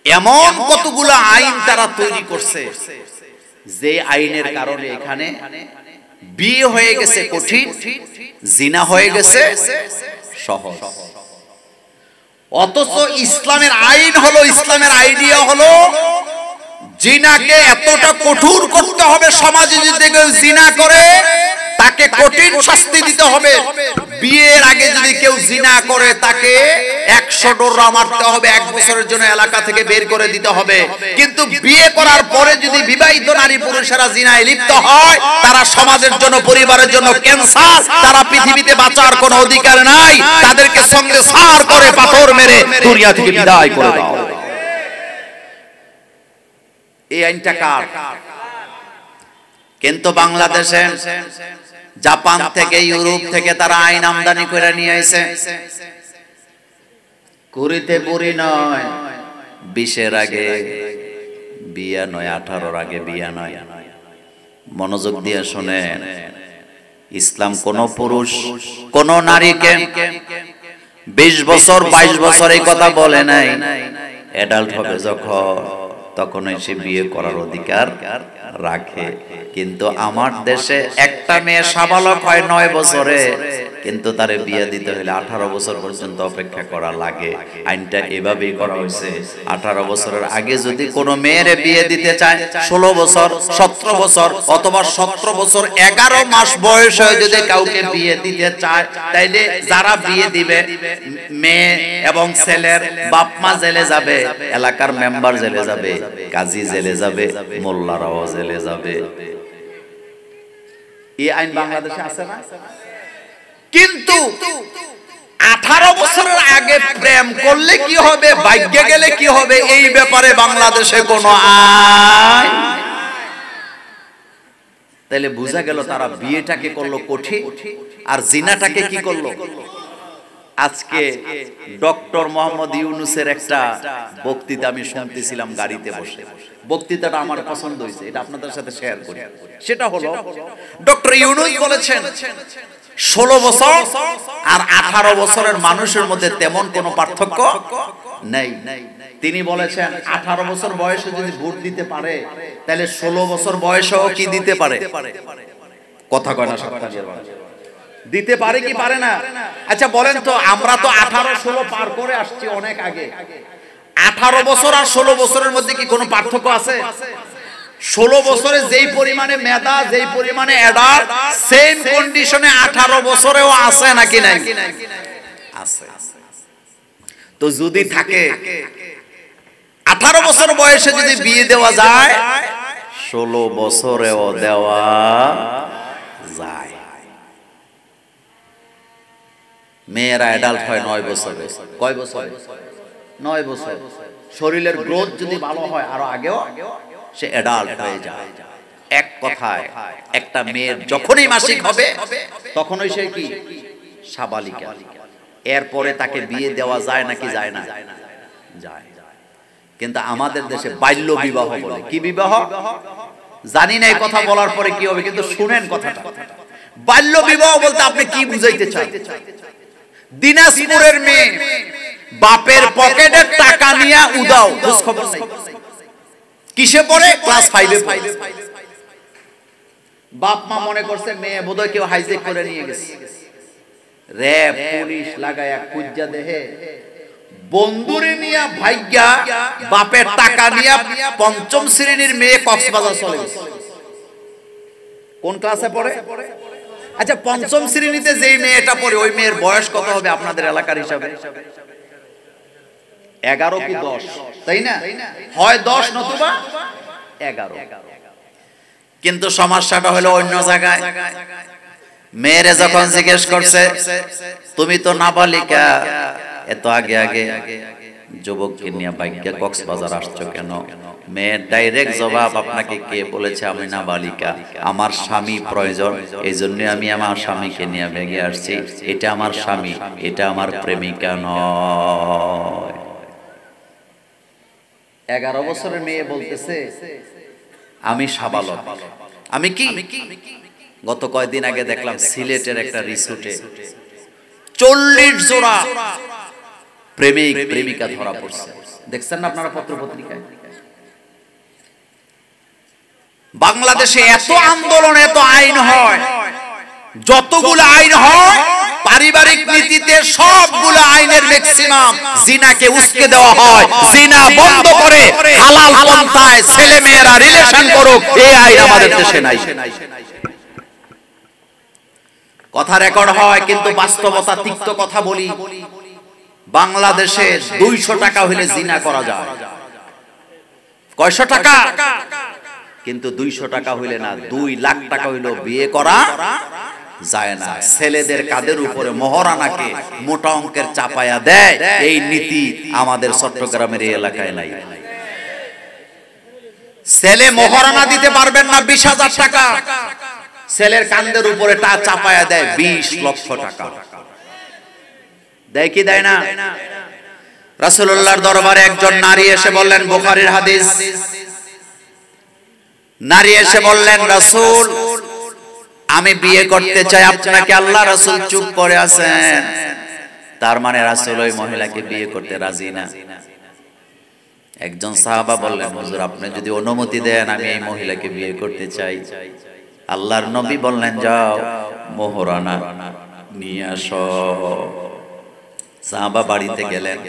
এমন কতগুলো আইন তারা তৈরি করছে যে আইনের কারণে এখানে বিয়ে হয়ে গেছে কঠিন, জিনা হয়ে গেছে সহজ। অথচ ইসলামের আইন হলো, ইসলামের আইডিয়া হলো জিনাকে এতটা কঠোর করতে হবে, সমাজে যদি কেউ জিনা করে তাকে কঠিন শাস্তি দিতে হবে। বিয়ের আগে যদি কেউ জিনা করে তাকে 100 ডোরা মারতে হবে, 1 বছরের জন্য এলাকা থেকে বের করে দিতে হবে। কিন্তু বিয়ে করার পরে যদি বিবাহিত নারী পুরুষেরা জিনায় লিপ্ত হয়, তারা সমাজের জন্য, পরিবারের জন্য ক্যান্সার। তারা পৃথিবীতে বাঁচার কোনো অধিকার নাই। তাদেরকে সঙ্গে সার করে পাথর মেরে দুনিয়া থেকে বিদায় করে দাও। এই আইনটা কার? কিন্তু বাংলাদেশে জাপান থেকে, ইউরোপ থেকে তারা আইন আমদানি করে নিয়ে আইছে। কুড়িতে বুড়ি নয়, 20-এর আগে বিয়া নয়, 18-র আগে বিয়া নয়। মনোযোগ দিয়ে শুনেন, ইসলাম কোন পুরুষ কোন নারীকে 20 বছর 22 বছর এই কথা বলে নাই। অ্যাডাল্ট হবে যখন, তখনই সে বিয়ে করার অধিকার রাখে। কিন্তু আমার দেশে একটা মেয়ে সাবালক হয় 9 বছরে, কিন্তু তারে বিয়ে দিতে হলে 18 বছর পর্যন্ত অপেক্ষা করা লাগে। আইনটা এভাবেই করা হয়েছে। 18 বছরের আগে যদি কোনো মেয়ের বিয়ে দিতে চায়, 16 বছর, 17 বছর অথবা 17 বছর 11 মাস বয়সে যদি কাউকে বিয়ে দিতে চায়, তাইলে যারা বিয়ে দিবে, মেয়ে এবং ছেলের বাপ মা জেলে যাবে, এলাকার মেম্বার জেলে যাবে, কাজী জেলে যাবে, মোল্লারাও জেলে যাবে। এই আইন বাংলাদেশে আছে না? কিন্তু 18 বছরের আগে প্রেম করলে কি হবে, ভাগ্যে গেলে কি হবে, এই ব্যাপারে বাংলাদেশে কোনো আইন। তাহলে বোঝা গেল তারা বিয়েটাকে করলো কঠিন আর জিনাটাকে কি করলো। আজকে ডক্টর মোহাম্মদ ইউনূসের একটা বক্তৃতা আমি শুনতেছিলাম গাড়িতে বসে। বক্তৃতাটা আমার পছন্দ হয়েছে, এটা আপনাদের সাথে শেয়ার করি। সেটা হলো, ডক্টর ইউনূস বলেছেন 16 বছর আর 18 বছরের মানুষের মধ্যে তেমন কোনো পার্থক্য নেই। তিনি বলেছেন 18 বছর বয়সে যদি ভোট দিতে পারে, তাহলে 16 বছর বয়সেও কি দিতে পারে? কথা কয় না? দিতে পারে কি পারে না? আচ্ছা বলেন তো, আমরা তো 18-16 পার করে আসছি অনেক আগে। 18 বছর আর 16 বছরের মধ্যে কি কোনো পার্থক্য আছে? 16 বছরে যেই পরিমাণে মেধা, যেই পরিমাণে অ্যাডাল্ট, সেম কন্ডিশনে 18 বছরেও আছে নাকি নাই? আছে। তো যদি থাকে 18 বছর বয়সে যদি বিয়ে দেওয়া যায়, 16 বছরেও দেওয়া যায়। মেয়েরা অ্যাডাল্ট হয় 9 বছরে। কয় বছরে? 9 বছর। শরীরের গ্রোথ যদি ভালো হয় আরো আগেও সে অ্যাডাল্ট হয়ে যায়। এক কথায় একটা মেয়ের যখনই মাসিক হবে তখনই সে কি সাবালিকা। এরপরে তাকে বিয়ে দেওয়া যায় নাকি যায় না? যায়। কিন্তু আমাদের দেশে বাল্য বিবাহ বলে। কি বিবাহ? জানি না এই কথা বলার পরে কি হবে, কিন্তু শুনেন কথাটা। বাল্য বিবাহ বলতে আপনি কি বুঝাইতে চান? দিনাজপুরের মেয়ে বাপের পকেটের টাকা নিয়ে উদাও, খোঁজ খবর নাই। কিসে পড়ে? ক্লাস 5 এ পড়ে। বাপ মা মনে করছে মেয়ে বোধহয় কেউ হাইজেক করে নিয়ে গেছে। র্যাব পুলিশ লাগায়া খুঁজা দেহে বন্ধুরে নিয়া ভাগ্যা বাপের টাকা নিয়া 5ম শ্রেণীর মেয়ে কক্সবাজার চলে গেছে। কোন ক্লাসে পড়ে? আচ্ছা, 5ম শ্রেণীতে যেই মেয়েটা পড়ে ওই মেয়ের বয়স কত হবে আপনাদের এলাকার হিসাবে? 11 কি 10? তাই না? হয় 10 নতুবা 11। কিন্তু সমস্যাটা হলো অন্য জায়গায়। মেয়েরে যখন জিজ্ঞেস করছে তুমি তো নাবালিকা, এত আগে আগে যুবককে নিয়ে বাইকে কক্সবাজার আসছো কেন? মেয়ের ডাইরেক্ট জবাব, আপনাকে কে বলেছে আমি নাবালিকা? আমার স্বামী প্রয়োজন, এই জন্য আমি আমার স্বামীকে নিয়ে ভেগে আসছি। এটা আমার স্বামী, এটা আমার প্রেমিকা নয়। 11 বছরের মেয়ে বলতেছে আমি সাবালক। আমি কি? গত কয়েকদিন আগে দেখলাম সিলেটের একটা রিসোর্টে 40 জোড়া প্রেমিক প্রেমিকা ধরা পড়ছে। দেখছেন না আপনারা পত্র পত্রিকায়? বাংলাদেশে এত আন্দোলন, এত আইন হয়, যতগুলো আইন হয় পারিবারিক নীতিতে সবগুলো আইনের ম্যাক্সিমাম জিনাকে উস্কে দেওয়া হয়। জিনা বন্ধ করে হালাল পন্থায় ছেলে মেয়েরা রিলেশন করুক, এই আইন আমাদের দেশে নাই। কথা রেকর্ড হয় কিন্তু বাস্তবতা তিক্ত কথা বলি। বাংলাদেশে 200 টাকা হইলে জিনা করা যায়। কয়শো টাকা? কিন্তু 200 টাকা হইলে না, 2 লাখ টাকা হইলেও বিয়ে করা যায় না। ছেলেদের কাঁধের উপরে মহারানাকে মোটা অঙ্কের চাপায়া দেয়, এই নীতি আমাদের চট্টগ্রামের এই এলাকায় নাই। ছেলে মহারানা দিতে পারবেন না 20,000 টাকা, ছেলের কাঁধের উপরে তা চাপায়া দেয় 20 লক্ষ টাকা। দেয় কি দেয় না? রাসূলুল্লাহর দরবারে একজন নারী এসে বললেন, বুখারীর হাদিস, নারী এসে বললেন রাসূল আমি বিয়ে করতে চাই আপনাকে। আল্লাহ রাসূল চুপ করে আছেন। তার মানে রাসূল ওই মহিলাকে বিয়ে করতে রাজি না। একজন সাহাবা বললেন, হুজুর আপনি যদি অনুমতি দেন আমি এই মহিলাকে বিয়ে করতে চাই। আল্লাহর নবী বললেন, যাও মোহরানা নিয়ে আসো। সাহাবা বাড়িতে গেলেন,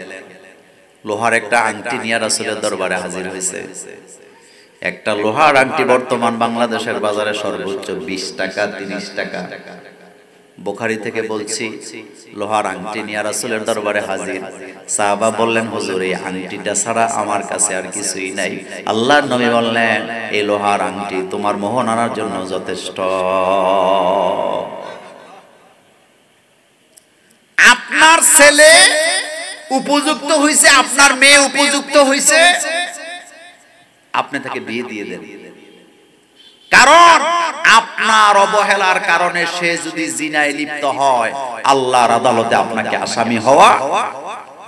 লোহার একটা আংটি নিয়ে রাসূলের দরবারে হাজির হয়েছে। একটা লোহার আংটি বর্তমান বাংলাদেশের বাজারে সর্বোচ্চ 20 টাকা 30 টাকা। বুখারী থেকে বলছি, লোহার আংটি নিয়ে রাসূলের দরবারে হাজির। সাহাবা বললেন, হুজুর এই আংটিটা ছাড়া আমার কাছে আর কিছুই নাই। আল্লাহর নবী বললেন, এই লোহার আংটি তোমার মোহনার জন্য যথেষ্ট। আপনার ছেলে উপযুক্ত হইছে, আপনার মেয়ে উপযুক্ত হইছে, আপনি তাকে বিয়ে দিয়ে দেন। কারণ আপনার অবহেলার কারণে সে যদি জিনায় লিপ্ত হয় আল্লাহর আদালতে আপনাকে আসামি হওয়া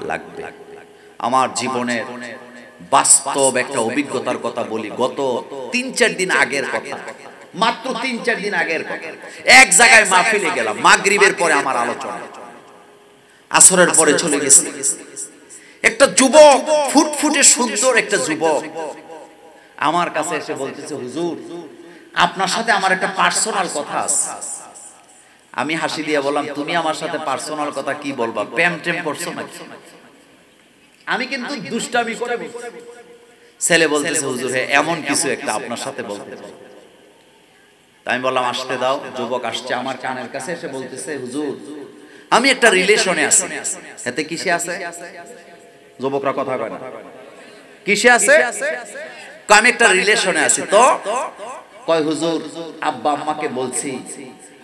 লাগবে। আমার জীবনের বাস্তব একটা অভিজ্ঞতার কথা বলি। গত 3-4 দিন আগের কথা, মাত্র 3-4 দিন আগের কথা। এক জায়গায় মাহফিলে গেলাম, মাগরিবের পরে আমার আলোচনা, আসরের পরে চলে গেছে। একটা যুবক, ফুটফুটে সুন্দর একটা যুবক আমার কাছে এসে বলতেছে, হুজুর আপনার সাথে আমার একটা পার্সোনাল কথা আছে। আমি হাসি দিয়ে বললাম, তুমি আমার সাথে পার্সোনাল কথা কি বলবা? প্রেম টেম করছো নাকি? আমি কিন্তু দুষ্টামি করে বলছি। ছেলে বলতেছে, হুজুর হ্যাঁ এমন কিছু একটা আপনার সাথে বলতে চাই। আমি বললাম আসতে দাও। যুবক আসছে আমার কানের কাছে, এসে বলতেছে, হুজুর আমি একটা রিলেশনে আছি। এতে কিসে আছে? যুবকরা কথা কয় না। কিসে আছে? আমি একটা রিলেশনে আছি। তো কয় হুজুর আব্বা আম্মাকে বলছি,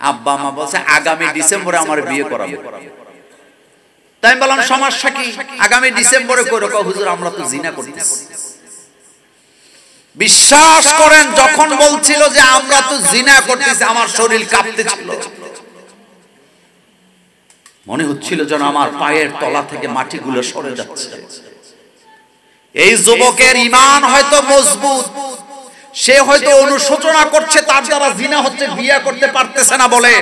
আব্বা আম্মা বলছে আগামী ডিসেম্বরে আমার বিয়ে করাবে। তাই আমি বললাম সমস্যা কি, আগামী ডিসেম্বরে কইরো? কয় হুজুর আমরা তো জিনা করতেছি। বিশ্বাস করেন যখন বলছিল যে আমরা তো জিনা করতেছি, আমার শরীর কাঁপতেছিল, মনে হচ্ছিল যেন আমার পায়ের তলা থেকে মাটিগুলো সরে যাচ্ছে। এই যুবকের ঈমান হয়তো মজবুত, সে হয়তো অনুশোচনা করছে তার দ্বারা জিনা হচ্ছে, বিয়ে করতে পারতেছে না বলে।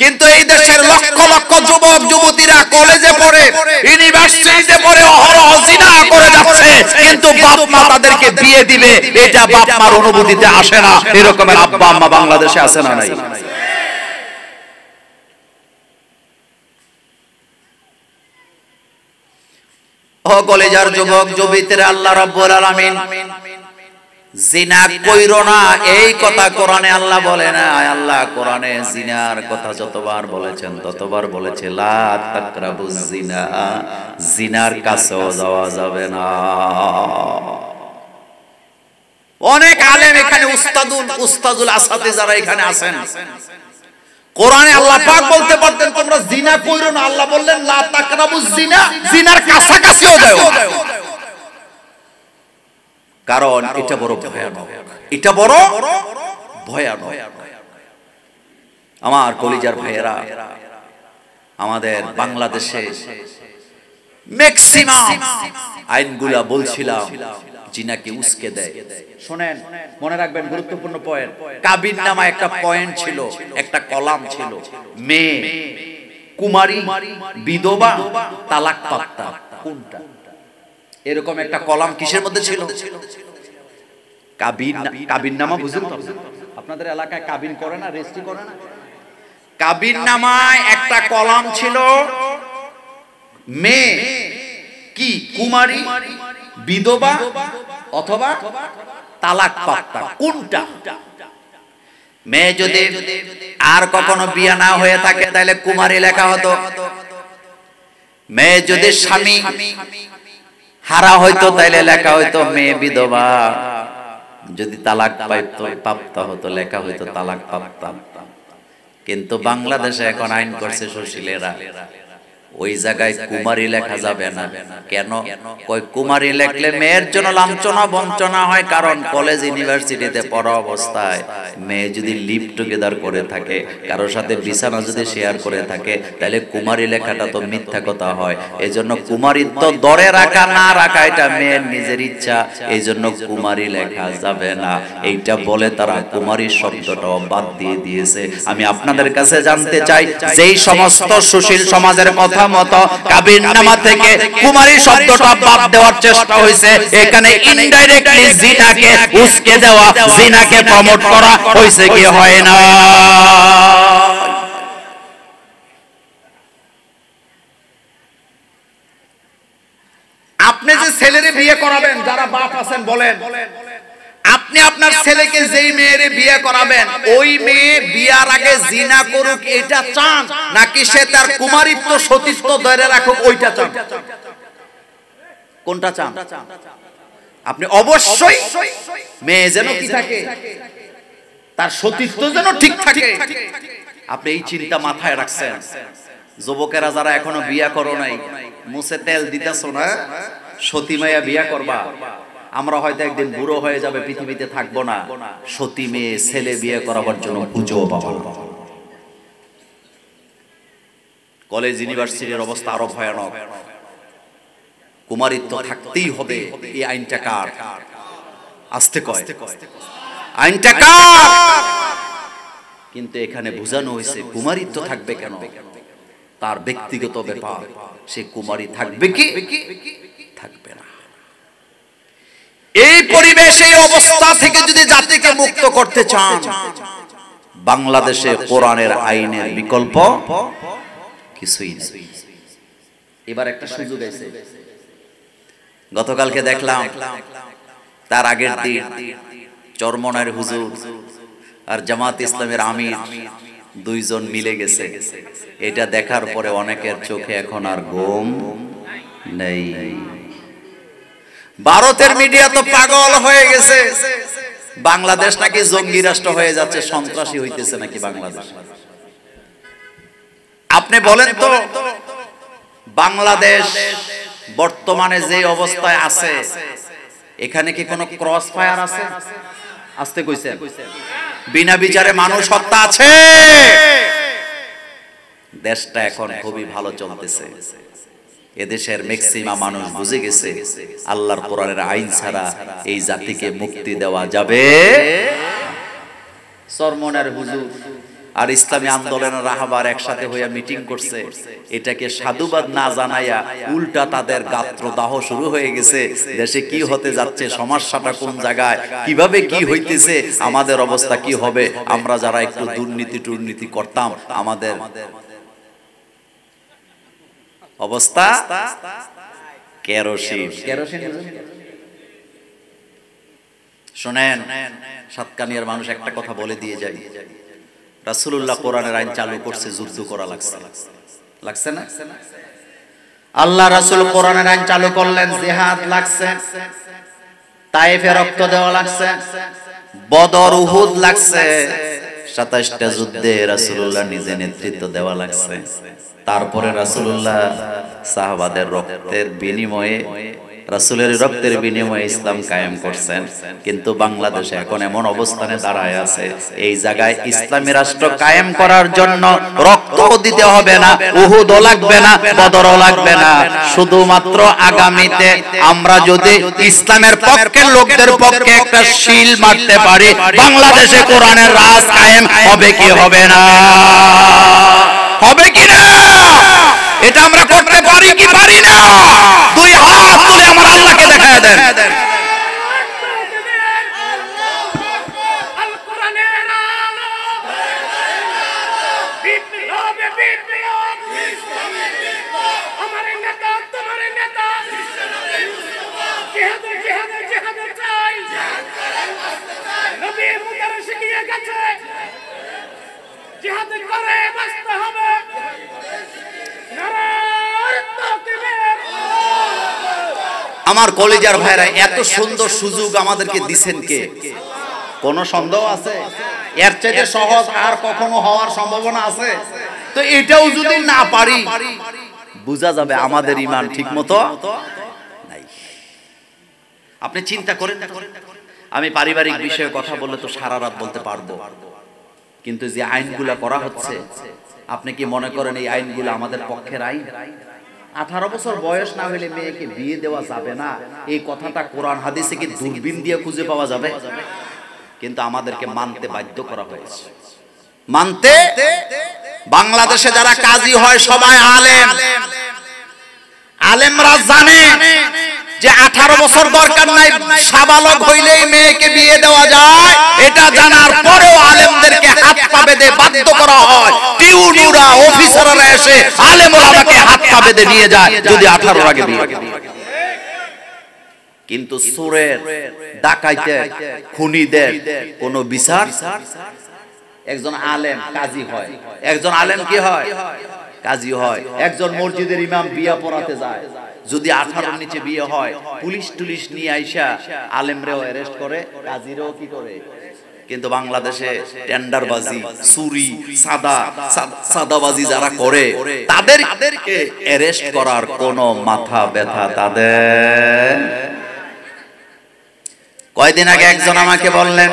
কিন্তু এই দেশের লক্ষ লক্ষ যুবক যুবতীরা কলেজে পড়ে, ইউনিভার্সিটিতে পড়ে অহরহ জিনা করে যাচ্ছে, কিন্তু বাপ মা তাদেরকে বিয়ে দিবে এটা বাপ মার অনুভূতিতে আসে না। এরকমের আব্বা আম্মা বাংলাদেশে আছে না নাই? ও কলেজার যুবক যুবতীরা, আল্লাহ রাব্বুল আলামিন জিনা কইরো না এই কথা কোরআনে আল্লাহ বলে না। আল্লাহ কোরআনে জিনার কথা যতবার বলেছেন ততবার বলেছে লা তাকরাবুজ জিনা, জিনার কাছেও যাওয়া যাবে না। অনেক আলেম এখানে উস্তাদুল আসাতে যারা এখানে আছেন, কোরআনে আল্লাহ পাক বলতে পারতেন তোমরা জিনা কইরো না, আল্লাহ বললেন লা তাকরাবুজ জিনা, জিনার কাছাকাছিও যাও। কারণ এটা বড় ভয়ানক, এটা বড় ভয়ানক। আমার কলিজার ভাইয়েরা, আমাদের বাংলাদেশে ম্যাক্সিমাম আইনগুলা বলছিলাম জিনাকে উস্কে দেয়। শুনেন, মনে রাখবেন গুরুত্বপূর্ণ পয়েন্ট। কাবিন নামা একটা পয়েন্ট ছিল, একটা কলাম ছিল, মেয়ে, কুমারী, বিধবা, তালাক প্রাপ্তা কোনটা, এরকম একটা কলাম কিসের মধ্যে ছিল? কাবিন নামা বুঝেন তো? আপনাদের এলাকায় কাবিন করে না, রেজিস্ট্রি করে না? কাবিন নামায় একটা কলাম ছিল, মেয়ে কি কুমারী, বিধবা অথবা তালাক প্রাপ্তা কোনটা। মেয়ে যদি আর কখনো বিয়ে না হয়ে থাকে তাহলে কুমারী লেখা হতো। মেয়ে যদি স্বামী হারা হইতো তাইলে লেখা হইতো মেয়ে বিধবা। যদি তালাক প্রাপ্ত হতো লেখা হইতো তালাক প্রাপ্তা। কিন্তু বাংলাদেশে এখন আইন করছে সুশীলেরা, ওই জায়গায় কুমারী লেখা যাবে না। কেন? কই কুমারী লেখলে মেয়ের জন্য লাঞ্ছনা বঞ্চনা হয়। কারণ কলেজ ইউনিভার্সিটিতে পড়া অবস্থায় মেয়ে যদি লিভ টুগেদার করে থাকে, কারোর সাথে বিছানা যদি শেয়ার করে থাকে, তাহলে কুমারী লেখাটা তো মিথ্যা কথা হয়। এজন্য কুমারীত্ব ধরে রাখা না রাখা এটা মেয়ের নিজের ইচ্ছা, এইজন্য কুমারী লেখা যাবে না। এইটা বলে তারা কুমারী শব্দটাও বাদ দিয়ে দিয়েছে। আমি আপনাদের কাছে জানতে চাই, যেই সমস্ত সুশীল সমাজের কথা মতো কাবিননামা থেকে কুমারী শব্দটা বাদ দেওয়ার চেষ্টা হয়েছে, এখানে ইনডাইরেক্টলি জিনাকে উস্কে দেওয়া, জিনাকে প্রমোট করা হয়েছে কি হয় না? আপনি যে ছেলেরে বিয়ে করাবেন, যারা বাপ আছেন বলেন, আপনি আপনার ছেলেকে যেই মেয়েরে বিয়ে করাবেন ওই মেয়ে বিয়ার আগে জিনা করুক এটা চান, নাকি সে তার কুমারিত্ব সতীত্ব ধরে রাখুক ওইটা চান? কোনটা চান? আপনি অবশ্যই মেয়ে যেন কি থাকে, তার সতীত্ব যেন ঠিক থাকে। আপনি এই চিন্তা মাথায় রাখছেন। যুবকেরা যারা এখনো বিয়া করো নাই, মুছে তেল দিতেছো না, সতী মেয়ে বিয়া করবা। আমরা হয়তো একদিন বুড়ো হয়ে যাবে, পৃথিবীতে থাকবো না, সতী মেয়ে ছেলে বিয়ে করাবার জন্য খুঁজেও পাবো না। কলেজ ইউনিভার্সিটির অবস্থা আরো ভয়ানক। কুমারিত্ব থাকতেই হবে, এই আইনটা কার? আস্তে কয় আইনটা কার? কিন্তু এখানে বোঝানো হয়েছে কুমারিত্ব থাকবে কেন? তার ব্যক্তিগত ব্যাপার, সে কুমারী থাকবে কি থাকবে না। এই পরিবেশ, এই অবস্থা থেকে যদি জাতিকে মুক্ত করতে চান, বাংলাদেশে কোরআনের আইনের বিকল্প কিছুই নেই। এবার একটা সুযোগ আছে। গতকালকে দেখলাম, তার আগের দিন চরমনার হুজুর আর জামাত ইসলামের আমির দুইজন মিলে গেছে। এটা দেখার পরে অনেকের চোখে এখন আর ঘুম নেই। ভারতের মিডিয়া তো পাগল হয়ে গেছে। বাংলাদেশ নাকি জঙ্গি রাষ্ট্র হয়ে যাচ্ছে, সন্ত্রাসী হইতেছে নাকি বাংলাদেশ। আপনি বলেন তো বাংলাদেশ বর্তমানে যে অবস্থায় আছে এখানে কি কোনো ক্রস ফায়ার আছে? আসতে কইছেন বিনা বিচারে মানুষ হত্যা আছে? দেশটা এখন খুবই ভালো চলতেছে। এদেশের ম্যাক্সিমাম মানুষ বুঝে গেছে আল্লাহর কোরআনের আইন ছাড়া এই জাতিকে মুক্তি দেওয়া যাবে। সরমনের হুজুর আর ইসলামী আন্দোলনের রাহবার একসাথে হইয়া মিটিং করছে, এটাকে সাধুবাদ না জানাইয়া উল্টা তাদের গাত্রদাহ শুরু হয়ে গেছে। দেশে কি হতে যাচ্ছে, সমস্যাটা কোন জায়গায়, কিভাবে কি হইতেছে, আমাদের অবস্থা কি হবে, আমরা যারা একটু দুর্নীতি করতাম আমাদের অবস্থা কেরোসিন। শোনেন, সাতকানিয়ার মানুষ একটা কথা বলে দিয়ে যায়, রাসূলুল্লাহ কোরআনের আইন চালু করছে, যুদ্ধ করা লাগছে না? আল্লাহ রাসূল কোরআনের আইন চালু করলেন, জিহাদ লাগছে, তায়েফে রক্ত দেওয়া লাগছে, বদর উহুদ লাগছে, 27টা যুদ্ধে রাসূলুল্লাহ নিজে নেতৃত্ব দেওয়া লাগছে। তারপরে রাসূলুল্লাহ সাহাবাদের রক্তের বিনিময়ে, রাসূলের রক্তের বিনিময়ে ইসলাম কায়েম করছেন। কিন্তু বাংলাদেশে এখন এমন অবস্থানে দাঁড়ায় আছে, এই জায়গায় ইসলামী রাষ্ট্র কায়েম করার জন্য রক্তও দিতে হবে না, উহুদও লাগবে না, বদরও লাগবে না। শুধুমাত্র আগামীতে আমরা যদি ইসলামের পক্ষের লোকদের পক্ষে একটা শিল মারতে পারি, বাংলাদেশে কোরআনের রাজ কায়েম হবে কি হবে না? হবে কি না? এটা আমরা করতে পারি কি পারি না? দুই হাত তুলে আমার আল্লাহকে দেখায় দেন। আমার কলেজার ভাইরা, এত সুন্দর সুযোগ আমাদেরকে দিবেন কে? কোন সন্দেহ আছে? এর চাইতে সহজ আর কখনো হওয়ার সম্ভাবনা আছে? তো এটাও যদি না পারি, বোঝা যাবে আমাদের ঈমান ঠিকমতো নাই। আপনি চিন্তা করেন, আমি পারিবারিক বিষয়ে কথা বললে তো সারা রাত বলতে পারবো, কিন্তু যে আইনগুলা করা হচ্ছে, আপনি কি মনে করেন এই আইনগুলো আমাদের পক্ষের আইন? 18 বছর বয়স না হলে মেয়েকে বিয়ে দেওয়া যাবে না, এই কথাটা কোরআন হাদিসে কি দূরবীন দিয়ে খুঁজে পাওয়া যাবে? কিন্তু আমাদেরকে মানতে বাধ্য করা হয়েছে। মানতে, বাংলাদেশে যারা কাজী হয় সবাই আলেম, আলেমরা জানে যে 18 বছর দরকার নাই, সাবালক হইলেই মেয়েকে বিয়ে দেওয়া যায়। এটা জানার পরেও আলেমদেরকে হাত পা বেঁধে বাধ্য করা হয়। টিউনুরা অফিসাররা এসে আলেম ওলামাকে হাত পা বেঁধে নিয়ে যায় যদি 18 আগে বিয়ে। কিন্তু চোরের, ডাকাইতের, খুনিদের কোনো বিচার? একজন আলেম কাজী হয়, একজন আলেম কি হয়? কাজী হয়। একজন মসজিদের ইমাম বিয়ে পড়াতে যায়, যদি 18 নিচে বিয়ে হয়, পুলিশ টুলিশ নিয়ে আইসা আলেমরেও অ্যারেস্ট করে, কাজীরাও কি করে। কিন্তু বাংলাদেশে টেন্ডারবাজি, চুরি, সাদাবাজি যারা করে তাদেরকে অ্যারেস্ট করার কোনো মাথা ব্যথা তাদের। কয়দিন আগে একজন আমাকে বললেন,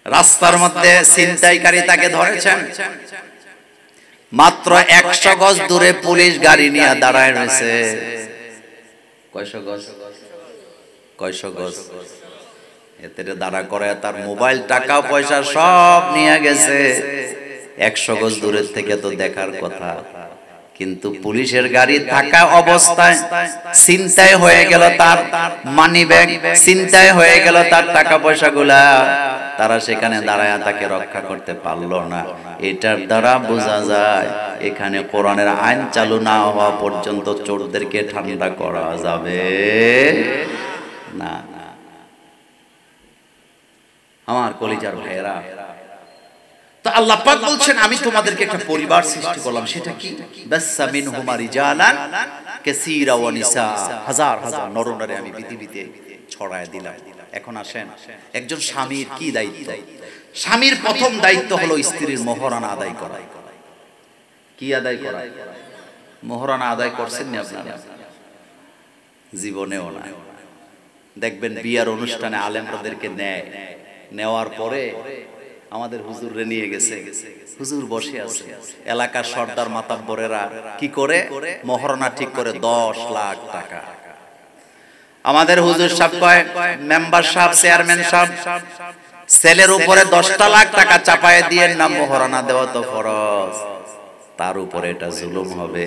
রাস্তার মধ্যে ছিনতাইকারী তাকে ধরেছেন, মাত্র 100 গজ দূরে পুলিশ গাড়ি নিয়ে দাঁড়ায় রয়েছে। কয়শো গজ এতে দাঁড়া করে, তার মোবাইল, টাকা পয়সা সব নিয়ে গেছে। 100 গজ দূরের থেকে তো দেখার কথা, কিন্তু পুলিশের গাড়ি থাকা অবস্থায় ছিনতাই হয়ে গেল তার মানি ব্যাগ, ছিনতাই হয়ে গেল তার টাকা পয়সাগুলা। তারা সেখানে দাঁড়ায় তাকে রক্ষা করতে পারলো না। এটার দ্বারা বোঝা যায় এখানে কোরআনের আইন চালু না হওয়া পর্যন্ত চোরদেরকে ঠান্ডা করা যাবে না। আমার কলিজার ভাইয়েরা, তো আল্লাহ পাক বলছেন আমি তোমাদেরকে একটা পরিবার সৃষ্টি করলাম। সেটা কি? বাসসা মিনহুমা রিজালান কাসীরা ওয়া নিসা, হাজার হাজার নরনারী আমি পৃথিবীতে ছড়ায় দিলাম। এখন আসেন, একজন স্বামীর কি দায়িত্ব? স্বামীর প্রথম দায়িত্ব হলো স্ত্রীর মোহরানা আদায় করা। কি আদায় করা? মোহরানা আদায় করছেন না আপনারা? জীবনেও না। দেখবেন বিয়ার অনুষ্ঠানে আলেমদেরকে নেওয়ার পরে আমাদের হুজুররে নিয়ে গেছে, হুজুর বসে আছে, এলাকার সর্দার মাতাব্বরেরা কি করে মোহরানা ঠিক করে 10 লাখ টাকা। আমাদের হুজুর সাহেব কয়, মেম্বার সাহেব, চেয়ারম্যান সাহেব, ছেলের উপরে 10 লাখ টাকা চাপায় দিয়ে না, মোহরানা দেওয়া তো ফরজ, তার উপরে এটা জুলুম হবে।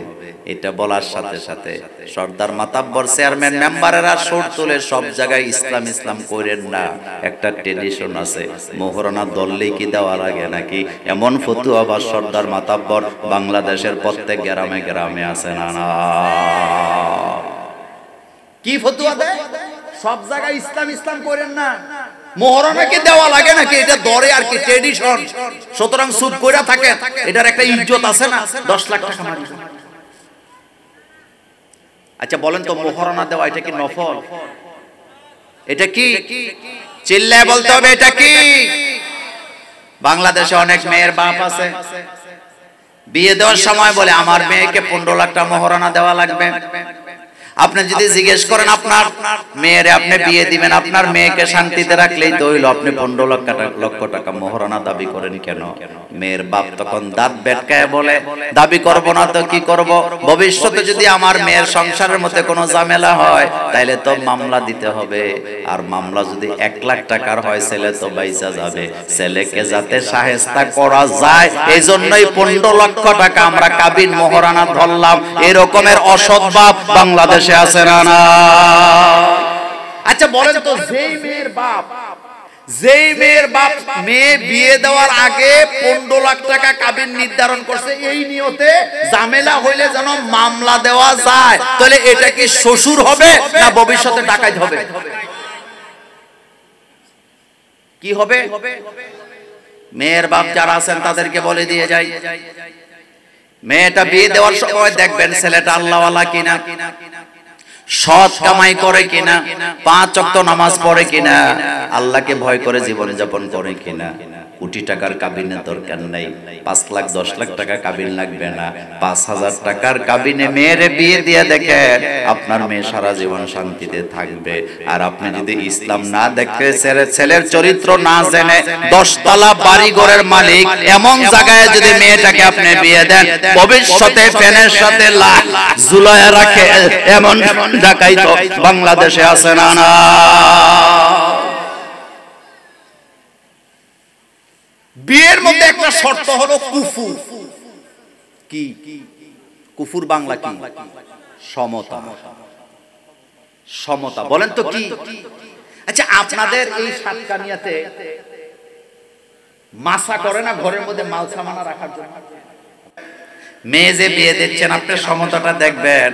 এটা বলার সাথে সাথে সর্দার মাতাব্বর চেয়ারম্যান মেম্বারেরা সুর তুলে সব জায়গায় ইসলাম ইসলাম করেন না, একটা ট্রেডিশন আছে, মোহরানা দললেই কি দেওয়া লাগে নাকি, এমন ফতুয়া বা সর্দার মাতাব্বর বাংলাদেশের প্রত্যেক গ্রামে গ্রামে আছে না? না, কি ফতুয়া দেয়? সব জায়গায় ইসলাম ইসলাম করেন না, মোহরানা কি দেওয়া লাগে নাকি, এটা দরে আর কি, ট্রেডিশন, সুতরাং সুদ কইরা থাকে, এটার একটা ইজ্জত আছে না, 10 লাখ টাকা মারি। আচ্ছা বলেন তো, মোহরানা দেওয়া এটা কি নফল? এটা কি? চিল্লায় বলতে হবে, এটা কি? বাংলাদেশে অনেক মেয়ের বাপ আছে, বিয়ে দেওয়ার সময় বলে আমার মেয়েকে 15 লাখ টাকা মোহরানা দেওয়া লাগবে। আপনি যদি জিজ্ঞেস করেন আপনার মেয়েরে আপনি বিয়ে দিবেন, আপনার মেয়েকে শান্তিতে রাখলেই তো হইল, আপনি 15 লক্ষ টাকা মোহরানা দাবি করেন কেন? মেয়ের বাপ তখন দাঁত বেটকায় বলে, দাবি করব না তো কি করব, ভবিষ্যতে যদি আমার মেয়ের সংসারের মধ্যে কোনো ঝামেলা হয় তাইলে তো মামলা দিতে হবে, আর মামলা যদি 1 লাখ টাকার হয় ছেলে তো বাইচা যাবে। ছেলেকে যাতে শায়েস্তা করা যায় এই জন্যই 15 লক্ষ টাকা আমরা কাবিন মোহরানা ধরলাম। এরকমের অসৎ বাপ বাংলাদেশ আছে না? না। আচ্ছা বলেন তো, যেই মেয়ের বাপ মেয়ে বিয়ে দেওয়ার আগে 15 লাখ টাকা কাবিন নির্ধারণ করছে এই নিয়তে ঝামেলা হইলে যেন মামলা দেওয়া যায়, তাহলে এটা কি শ্বশুর হবে না ভবিষ্যতে ডাকাত হবে? কি হবে? মেয়ের বাপ যারা আছেন তাদেরকে বলে দিয়ে যাই, মেয়েটা বিয়ে দেওয়ার সময় দেখবেন ছেলেটা আল্লাহওয়ালা কিনা, সৎ কামাই করে কিনা, 5 ওয়াক্ত নামাজ পড়ে কিনা, আল্লাহকে ভয় করে জীবন যাপন করে কিনা। কোটি টাকার কাবিনের দরকার নাই, 5 লাখ 10 লাখ টাকা কাবিন লাগবে না, 5000 টাকার কাবিনে মেয়েরে বিয়ে দিয়ে দেখেন আপনার মেয়ে সারা জীবন শান্তিতে থাকবে। আর আপনি যদি ইসলাম না দেখে ছেলের চরিত্র না জেনে 10 তলা বাড়ি ঘরের মালিক এমন জায়গায় যদি মেয়েটাকে আপনি বিয়ে দেন, ভবিষ্যতে ফ্যানের সাথে লাখ ঝুলায় রাখে এমন ঢাকাই তো বাংলাদেশে আছে না? না। বিয়ের মধ্যে একটা শর্ত হলো কুফু। কি কুফুর বাংলা কি? সমতা। সমতা বলেন তো কি? আচ্ছা আপনাদের এই সাতকানিয়াতে মাসা করে না ঘরের মধ্যে মাল সামানা রাখার জন্য? মেয়ে যে বিয়ে দিচ্ছেন আপনার সমতাটা দেখবেন,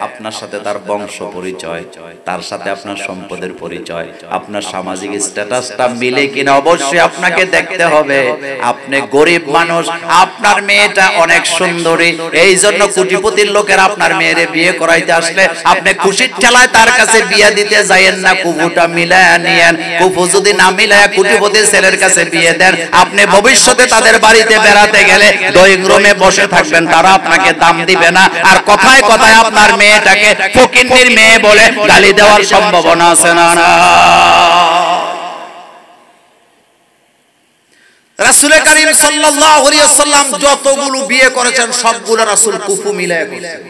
আপনার সাথে তার বংশ পরিচয়, তার সাথে আপনার সম্পদের পরিচয়, আপনার সামাজিক স্ট্যাটাসটা মিলে কিনা অবশ্যই আপনাকে দেখতে হবে। আপনি গরিব মানুষ, আপনার মেয়েটা অনেক সুন্দরী, এই জন্য কোটিপতির লোকের আপনার মেয়েরে বিয়ে করাইতে আসলে আপনি খুশির ঠেলায় তার কাছে বিয়ে দিতে যাইয়েন না, কুফুটা মিলায়া নিয়েন। কুফু যদি না মিলায়া কোটিপতির ছেলের কাছে বিয়ে দেন, আপনি ভবিষ্যতে তাদের বাড়িতে বেড়াতে গেলে ড্রয়িং রুমে বসে থাকবেন, তারা আপনাকে দাম দিবে না, আর কথায় কথায় আপনার মেয়েটাকে ফকিন্নির মেয়ে বলে গালি দেওয়ার সম্ভাবনা আছে না? না। রাসূল কারীম সাল্লাল্লাহু আলাইহি ওয়াসাল্লাম যতগুলো বিয়ে করেছেন সবগুলো রাসূল কুফু মিলায়া করেছেন।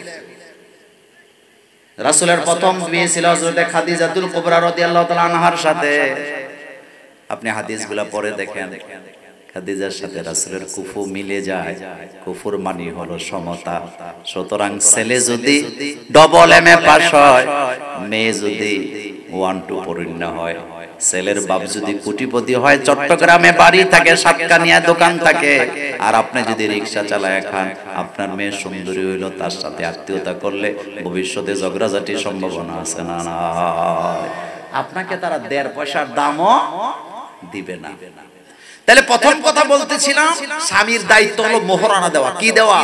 রাসূলের প্রথম বিয়ে ছিল হযরত খাদিজাতুল কুবরা রাদিয়াল্লাহু তাআলা আনহার সাথে। আপনি হাদিসগুলো পড়ে দেখেন, খাদিজার সাথে রাসূলের কুফু মিলে যায়। কুফুর মানে হলো সমতা। সুতরাং ছেলে যদি ডবল এমএ পাস হয়, মেয়ে যদি 1-2 পড়ুন হয়, ছেলের বাপ যদি কোটিপতি হয়, চট্টগ্রামে বাড়ি থাকে, সাতকানিয়া দোকান থাকে, আর আপনি যদি রিকশা চালায় খান, আপনার মেয়ে সুন্দরী হইল, তার সাথে আত্মীয়তা করলে ভবিষ্যতে ঝগড়াঝাটির সম্ভাবনা আছে না? না। আপনাকে তারা 1.5 পয়সার দামও দিবে না। তাহলে প্রথম কথা বলতেছিলাম, স্বামীর দায়িত্ব হলো মোহরানা দেওয়া। কি দেওয়া?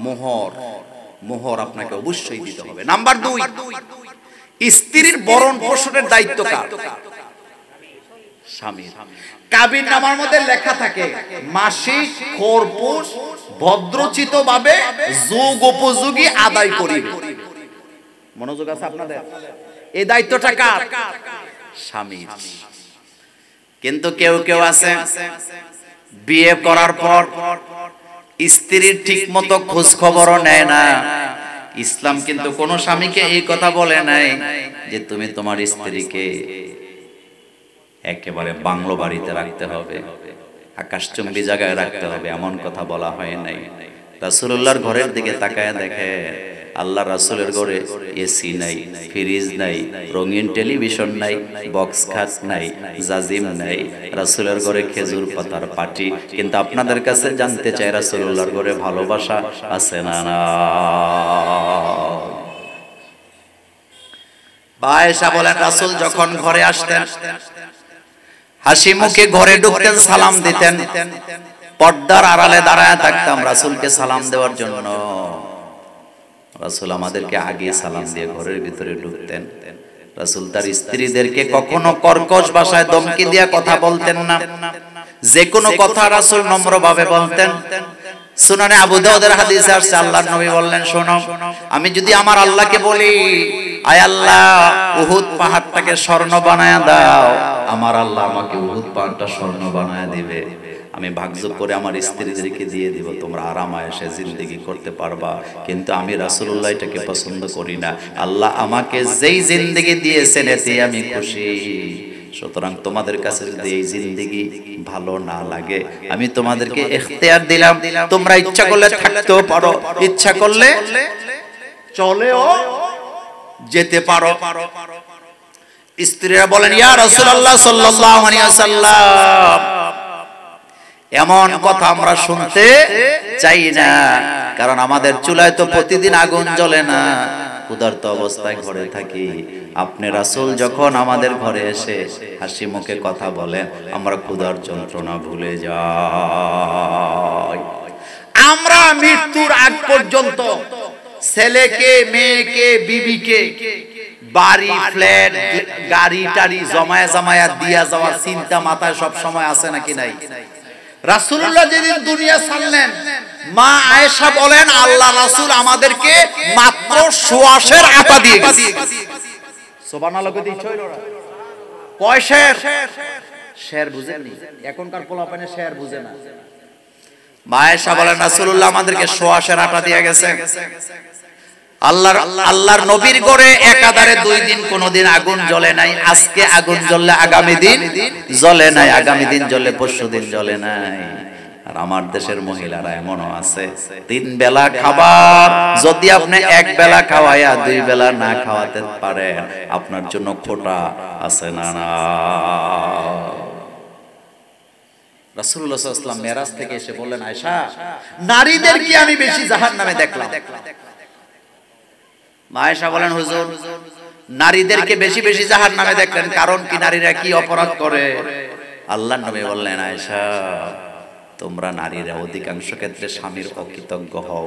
মোহর। মোহর আপনাকে অবশ্যই দিতে হবে। নাম্বার 2, স্ত্রীর ভরণ পোষণের দায়িত্ব কার? স্বামীর। কাবিন নামার মধ্যে লেখা থাকে মাসিক খরপোশ ভদ্রচিত ভাবে যোগ উপযোগী আদায় করিবে। মনোযোগ আছে আপনাদের? এই দায়িত্বটা কার? স্বামীর। কিন্তু কেউ কেউ আছে বিয়ে করার পর স্ত্রীর ঠিক মতো খোঁজ খবরও নেয় না। ইসলাম কিন্তু কোন স্বামীকে এই কথা বলে নাই যে তুমি তোমার স্ত্রীকে একেবারে বাংলো বাড়িতে রাখতে হবে, আকাশচুম্বী জায়গায় রাখতে হবে, এমন কথা বলা হয় নাই। রাসূলুল্লাহর ঘরের দিকে তাকায় দেখে আল্লাহ রাসূলের ঘরে এসি নাই, ফ্রিজ নাই, রঙিন টেলিভিশন নাই, বক্স খাট নাই, জাজিম নাই, রাসূলের ঘরে খেজুর পাতার পাটি। কিন্তু আপনাদের কাছে জানতে চাই রাসূলুল্লাহর ঘরে ভালোবাসা আছে না? না। আয়েশা বলেন রাসূল যখন ঘরে আসতেন হাসি মুখে ঘরে ঢুকতেন, সালাম দিতেন, পর্দার আড়ালে দাঁড়ায় থাকতাম রাসূলকে সালাম দেওয়ার জন্য। রাসূল আমাদেরকে আগে সালাম দিয়ে ঘরের ভিতরে ঢুকতেন। রাসূল তার স্ত্রীদেরকে কখনো কর্কশ ভাষায় ধমকি দিয়ে কথা বলতেন না, যে কোনো কথা রাসূল নম্রভাবে বলতেন। সুনানে আবু দাউদের হাদিসে আসছে আল্লাহর নবী বললেন, শোনো, আমি যদি আমার আল্লাহকে বলি আয় আল্লাহ উহুদ পাহাড়টাকে স্বর্ণ বানায়া দাও, আমার আল্লাহ আমাকে উহুদ পাহাড়টা স্বর্ণ বানায়া দিবে। আমি ভাগযোগ করে আমার স্ত্রীদেরকে দিয়ে দিব, তোমরা আরামায়েশে জিন্দেগি করতে পারবা। কিন্তু আমি রাসূলুল্লাহ এটাকে পছন্দ করি না। আল্লাহ আমাকে যেই জিন্দেগি দিয়েছেন এতে আমি খুশি। সুতরাং তোমাদের কাছে যদি এই জিন্দেগি ভালো না লাগে, আমি তোমাদেরকে ইখতিয়ার দিলাম, তোমরা ইচ্ছা করলে থাকতেও পারো, ইচ্ছা করলে চলেও যেতে পারো। স্ত্রীরা বলেন, ইয়া রাসূলুল্লাহ সাল্লাল্লাহু আলাইহি ওয়াসাল্লাম, এমন কথা আমরা শুনতে চাই না, কারণ আমাদের চুলায় তো প্রতিদিন আগুন জ্বলে না, ক্ষুধার্ত অবস্থায় ঘরে থাকি। আপনি রাসূল যখন আমাদের ঘরে এসে হাসি মুখে কথা বলেন, আমরা ক্ষুধার যন্ত্রণা ভুলে যাই। আমরা মৃত্যুর আগ পর্যন্ত ছেলেকে, মেয়েকে, বিবিকে বাড়ি, ফ্ল্যাট, গাড়ি টাড়ি জমায়া জমায়া দিয়া যাওয়ার চিন্তা মাথায় সব সময় আছে নাকি নাই? রাসূলুল্লাহ যেদিন দুনিয়া ছাড়লেন, মা আয়েশা বলেন আল্লাহ রাসূল আমাদেরকে মাত্র সোয়াশের আটা দিয়ে গেছে। সুবহানাল্লাহ কইতে ইচ্ছা হইল না? কয় শের? শের বুঝেননি? এখনকার পোলাপানে শের বুঝে না। মা আয়েশা বলেন রাসূলুল্লাহ আমাদেরকে সোয়াশের আটা দিয়ে গেছে। আল্লাহর নবীর ঘরে একাধারে 2 দিন কোনদিন আগুন জ্বলে নাই। আজকে আগুন জ্বললে আগামী দিন জ্বলে নাই, আগামী দিন জ্বললে পরশু দিন জ্বলে নাই। আর আমার দেশের মহিলারা এমনও আছে, 3 বেলা খাবার যদি আপনি 1 বেলা খাওয়ায়া 2 বেলা না খাওয়াতে পারেন, আপনার জন্য খোটা আছে না? না। রাসূলুল্লাহ সাল্লাল্লাহু আলাইহি ওয়াসাল্লাম মেরাজ থেকে এসে বললেন, আয়েশা, নারীদেরকে আমি বেশি জাহান্নামে দেখলাম। আয়েশা বলেন, হুজুর নারীদেরকে বেশি বেশি জাহান্নামে দেখলেন, কারণ কি? নারীরা কি অপরাধ করে? আল্লাহর নবী বললেন, আয়েশা, তোমরা নারীরা অধিকাংশ ক্ষেত্রে স্বামীর অকৃতজ্ঞ হও।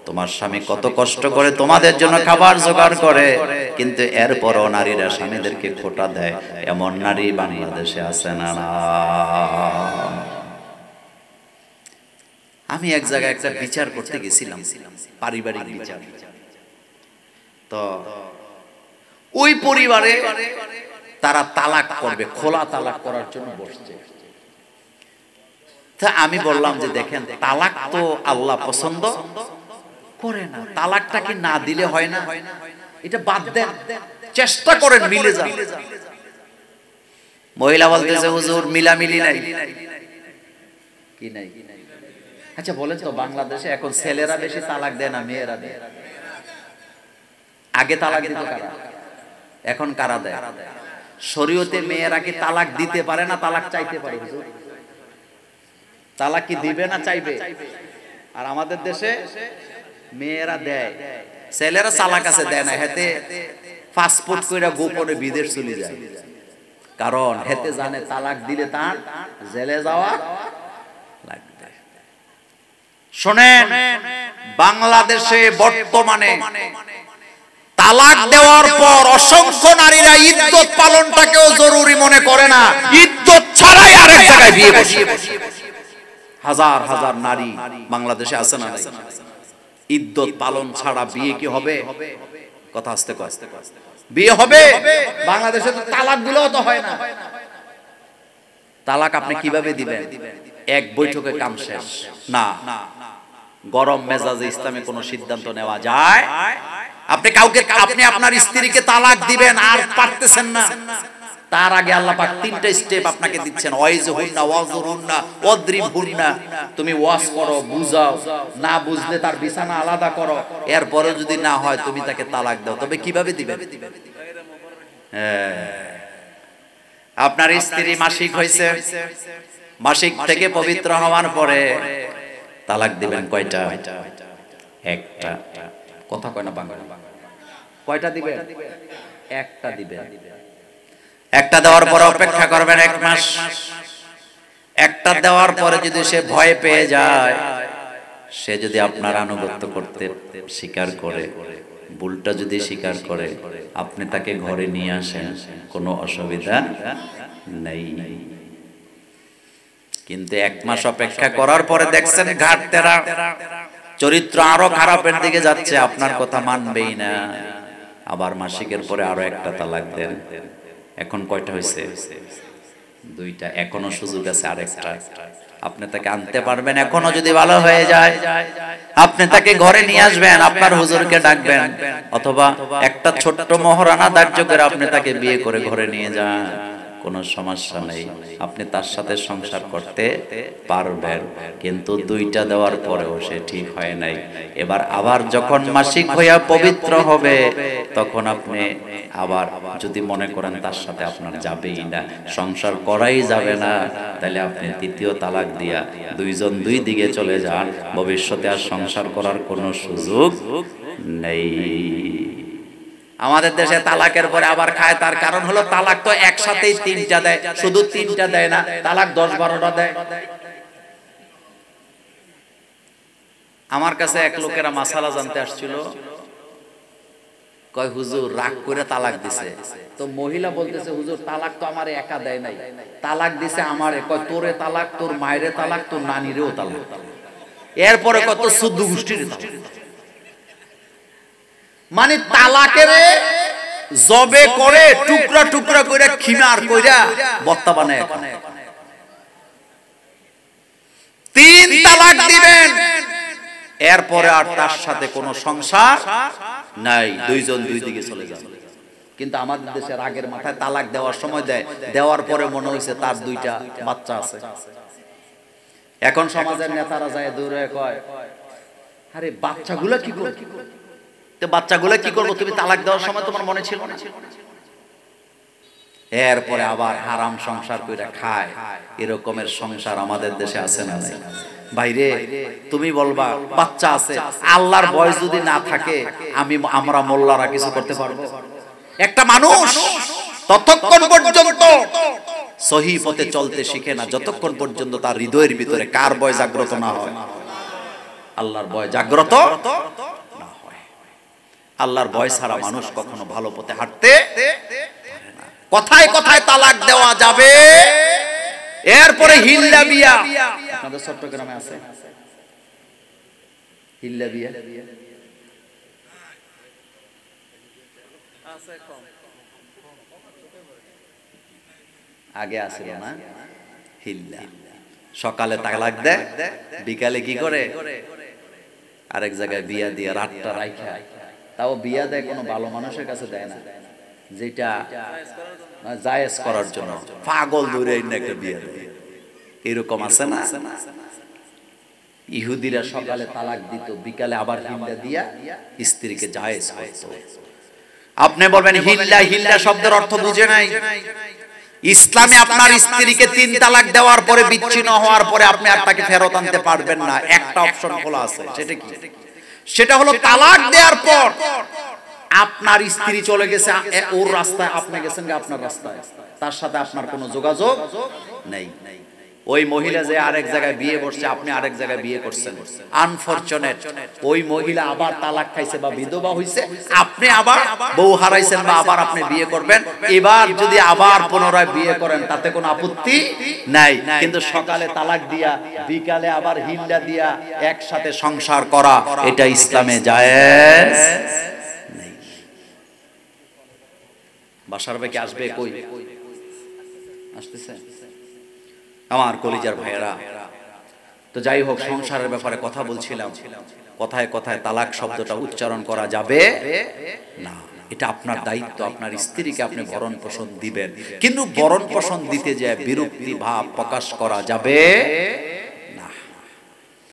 তোমার স্বামী কত কষ্ট করে তোমাদের জন্য খাবার জোগাড় করে, কিন্তু এরপরও নারীরা স্বামীদেরকে খোটা দেয়। এমন নারী বাংলাদেশে আছে না? না। আমি এক জায়গায় একটা বিচার করতে গেছিলাম, পারিবারিক বিচার। তো ওই পরিবারে তারা তালাক করবে, খোলা তালাক করার জন্য বসছে। তা আমি বললাম যে দেখেন, তালাক তো আল্লাহ পছন্দ করে না, তালাকটা কি না দিলে হয় না? এটা বাদ দেন, চেষ্টা করেন মিলে যান। মহিলা বলতেছে, হুজুর মিলামিলি নাই। কি নাই? আচ্ছা বলেন তো, বাংলাদেশে এখন ছেলেরা বেশি তালাক দেয় না মেয়েরা দেয়? আগে তালাক দিত কারা, এখন কারা দেয়? শরীয়তে মেয়েরা কি তালাক দিতে পারে না তালাক চাইতে পারে? হুজুর তালাক কি দিবে না চাইবে? আর আমাদের দেশে মেয়েরা দেয়, ছেলেরা চালাক আছে দেয় না। হেতে পাসপোর্ট কইরা গোপনে বিদেশ চলে যায়, কারণ হেতে জানে তালাক দিলে তার জেলে যাওয়া লাগবে। শুনেন, বাংলাদেশে বর্তমানে তালাক দেওয়ার পর অসংখ্য নারীরা ইদ্যত পালনটাকেও জরুরি মনে করে না, ইদ্যত ছাড়াই আরেক জায়গায় বিয়ে বসে। হাজার হাজার নারী বাংলাদেশে আছে না নাই? ইদ্যত পালন ছাড়া বিয়ে কি হবে? কথা আস্তে কয়, বিয়ে হবে? বাংলাদেশে তো তালাক দিলেও তো হয় না। তালাক আপনি কিভাবে দিবেন? এক বৈঠকে কাম শেষ না। গরম মেজাজে ইসলামে কোনো সিদ্ধান্ত নেওয়া যায়? আপনি কাউকে, আপনি আপনার স্ত্রীকে তালাক দিবেন আর পারতেছেন না, তার আগে আল্লাহ পাক তিনটা স্টেপ আপনাকে দিচ্ছেন। ওয়াইজহুন্না ওয়াজুরুন্না ওয়াদরিবহুন্না। তুমি ওয়াজ করো, বুঝাও, না বুঝলে তার বিছানা আলাদা করো, এরপরে যদি না হয় তুমি তাকে তালাক দাও। তবে কিভাবে দিবেন? আপনার স্ত্রী মাসিক হয়েছে, মাসিক থেকে পবিত্র হওয়ার পরে তালাক দিবেন কয়টা? একটা। কথা কয় না বাংলা? কয়টা দিবেন? একটা দিবেন। একটা দেওয়ার পরে অপেক্ষা করবেন 1 মাস। একটা দেওয়ার পরে যদি সে ভয় পেয়ে যায়, সে যদি আপনার আনুগত্য করতে স্বীকার করে, ভুলটা যদি স্বীকার করে, আপনি তাকে ঘরে নিয়ে আসেন, কোনো অসুবিধা নেই। কিন্তু 1 মাস অপেক্ষা করার পরে দেখছেন ঘাটতেরা চরিত্র আরো খারাপের দিকে যাচ্ছে, আপনার কথা মানবেই না, আবার মাসিকের পরে আরো একটা তালাক দেন। এখন কয়টা হয়েছে? 2টা। এখনো সুযোগ আছে আরেকটা। আপনি তাকে আনতে পারবেন। এখনো যদি ভালো হয়ে যায়, আপনি তাকে ঘরে নিয়ে আসবেন, আপনার হুজুরকে ডাকবেন, অথবা একটা ছোট্ট মহারানা ধার্য করে আপনি তাকে বিয়ে করে ঘরে নিয়ে যান, কোনো সমস্যা নেই, আপনি তার সাথে সংসার করতে পারবেন। কিন্তু 2টা দেওয়ার পরেও সে ঠিক হয় নাই, এবার আবার যখন মাসিক হইয়া পবিত্র হবে, তখন আপনি আবার যদি মনে করেন তার সাথে আপনার যাবেই না, সংসার করাই যাবে না, তাহলে আপনি 3য় তালাক দিয়া 2 জন 2 দিকে চলে যান। ভবিষ্যতে আর সংসার করার কোনো সুযোগ নেই। আমাদের দেশে তালাকের পরে আবার খায়, তার কারণ হলো তালাক তো একসাথেই 3টা দেয়, শুধু 3টা দেয় না, তালাক 10-12টা দেয়। আমার কাছে এক লোকেরা মাসালা জানতে আসছিল, কয় হুজুর রাগ করে তালাক দিছে। তো মহিলা বলতেছে, হুজুর তালাক তো আমারে একা দেয় নাই, তালাক দিছে আমারে। কয় তোরে তালাক, তোর মায়েরে তালাক, তোর নানিরেও তালাক, এরপরে কত 14 গোষ্ঠীর তালাক। মানে তালাকের জবে করে টুকরা টুকরা করে খিমার কইরা বত্তা বানায়। 3 তালাক দিবেন, এরপরে আর তার সাথে কোনো সংসার নাই, 2 জন 2 দিকে চলে যান। কিন্তু আমাদের দেশে রাগের মাথায় তালাক দেওয়ার সময় দেয়, দেওয়ার পরে মনে হইছে তার 2টা বাচ্চা আছে। এখন সমাজের নেতারা যায় দৌড়ে কয়, আরে বাচ্চাগুলো কি করবে? তো বাচ্চাগুলো কি করবো? তুমি তালাক দেওয়ার সময় তোমার মনে ছিল না? এরপরে আবার হারাম সংসার কইরা খায়। এরকমের সংসার আমাদের দেশে আছে না নাই? ভাইরে তুমি বলবা বাচ্চা আছে, আল্লাহর ভয় যদি না থাকে আমরা মোল্লারা কিছু করতে পারবো? একটা মানুষ ততক্ষণ পর্যন্ত সহি পথে চলতে শিখে না যতক্ষণ পর্যন্ত তার হৃদয়ের ভিতরে কার ভয় জাগ্রত না হয়? আল্লাহর ভয় জাগ্রত না হয়। আল্লাহর ভয় ছাড়া মানুষ কখনো ভালো পথে হাঁটতে পারে না। কথায় কথায় তালাক দেওয়া যাবে, এরপরে হিল্লা বিয়া। আপনাদের চট্টগ্রামে আছে হিল্লা বিয়া? আগে আসিল না হিল্লা। সকালে তালাক দেয়, বিকালে কি করে আরেক জায়গায় বিয়া দিয়ে রাতটা রাইখা, তাও বিয়া দেয় কোনো ভালো মানুষের কাছে দেয় না, যেটা জায়েজ করার জন্য পাগল দূরে একটা বিয়া দেয়। এরকম আছে না? ইহুদিরা সকালে তালাক দিত, বিকালে আবার হিল্লা দিয়া স্ত্রীকে জায়েজ করত। আপনি বলবেন হিল্লা, হিল্লা শব্দের অর্থ বুঝে নাই। ইসলামে আপনার স্ত্রীকে 3 তালাক দেওয়ার পরে বিচ্ছিন্ন হওয়ার পরে আপনি আর তাকে ফেরত আনতে পারবেন না। একটা অপশন খোলা আছে, সেটা কি? সেটা হলো তালাক দেওয়ার পর আপনার স্ত্রী চলে গেছে ওর রাস্তায়, আপনি গেছেন আপনার রাস্তায়, তার সাথে আপনার কোনো যোগাযোগ নেই। ওই মহিলা যে আরেক জায়গায় বিয়ে করছে, আপনি আরেক জায়গায় বিয়ে করছেন, আনফরচুনেট ওই মহিলা আবার তালাক খাইছে বা বিধবা হইছে, আপনি আবার বউ হারাইছেন বা আবার আপনি বিয়ে করবেন। এবার যদি আবার পুনরায় বিয়ে করেন তাতে কোনো আপত্তি নাই, কিন্তু সকালে তালাক দিয়া বিকালে আবার হিল্লা দিয়া একসাথে সংসার করা এটা ইসলামে জায়েজ নেই। বাসার ভাই কি আসবে? কই আসতেছে আমার কলিজার ভাইয়েরা? তো যাই হোক, সংসারের ব্যাপারে কথা বলছিলাম, কথায় কথায় তালাক শব্দটা উচ্চারণ করা যাবে না। এটা আপনার দায়িত্ব, আপনার স্ত্রীকে আপনি ভরণ পোষণ দিবেন, কিন্তু ভরণ পোষণ দিতে যায় বিরক্তি ভাব প্রকাশ করা যাবে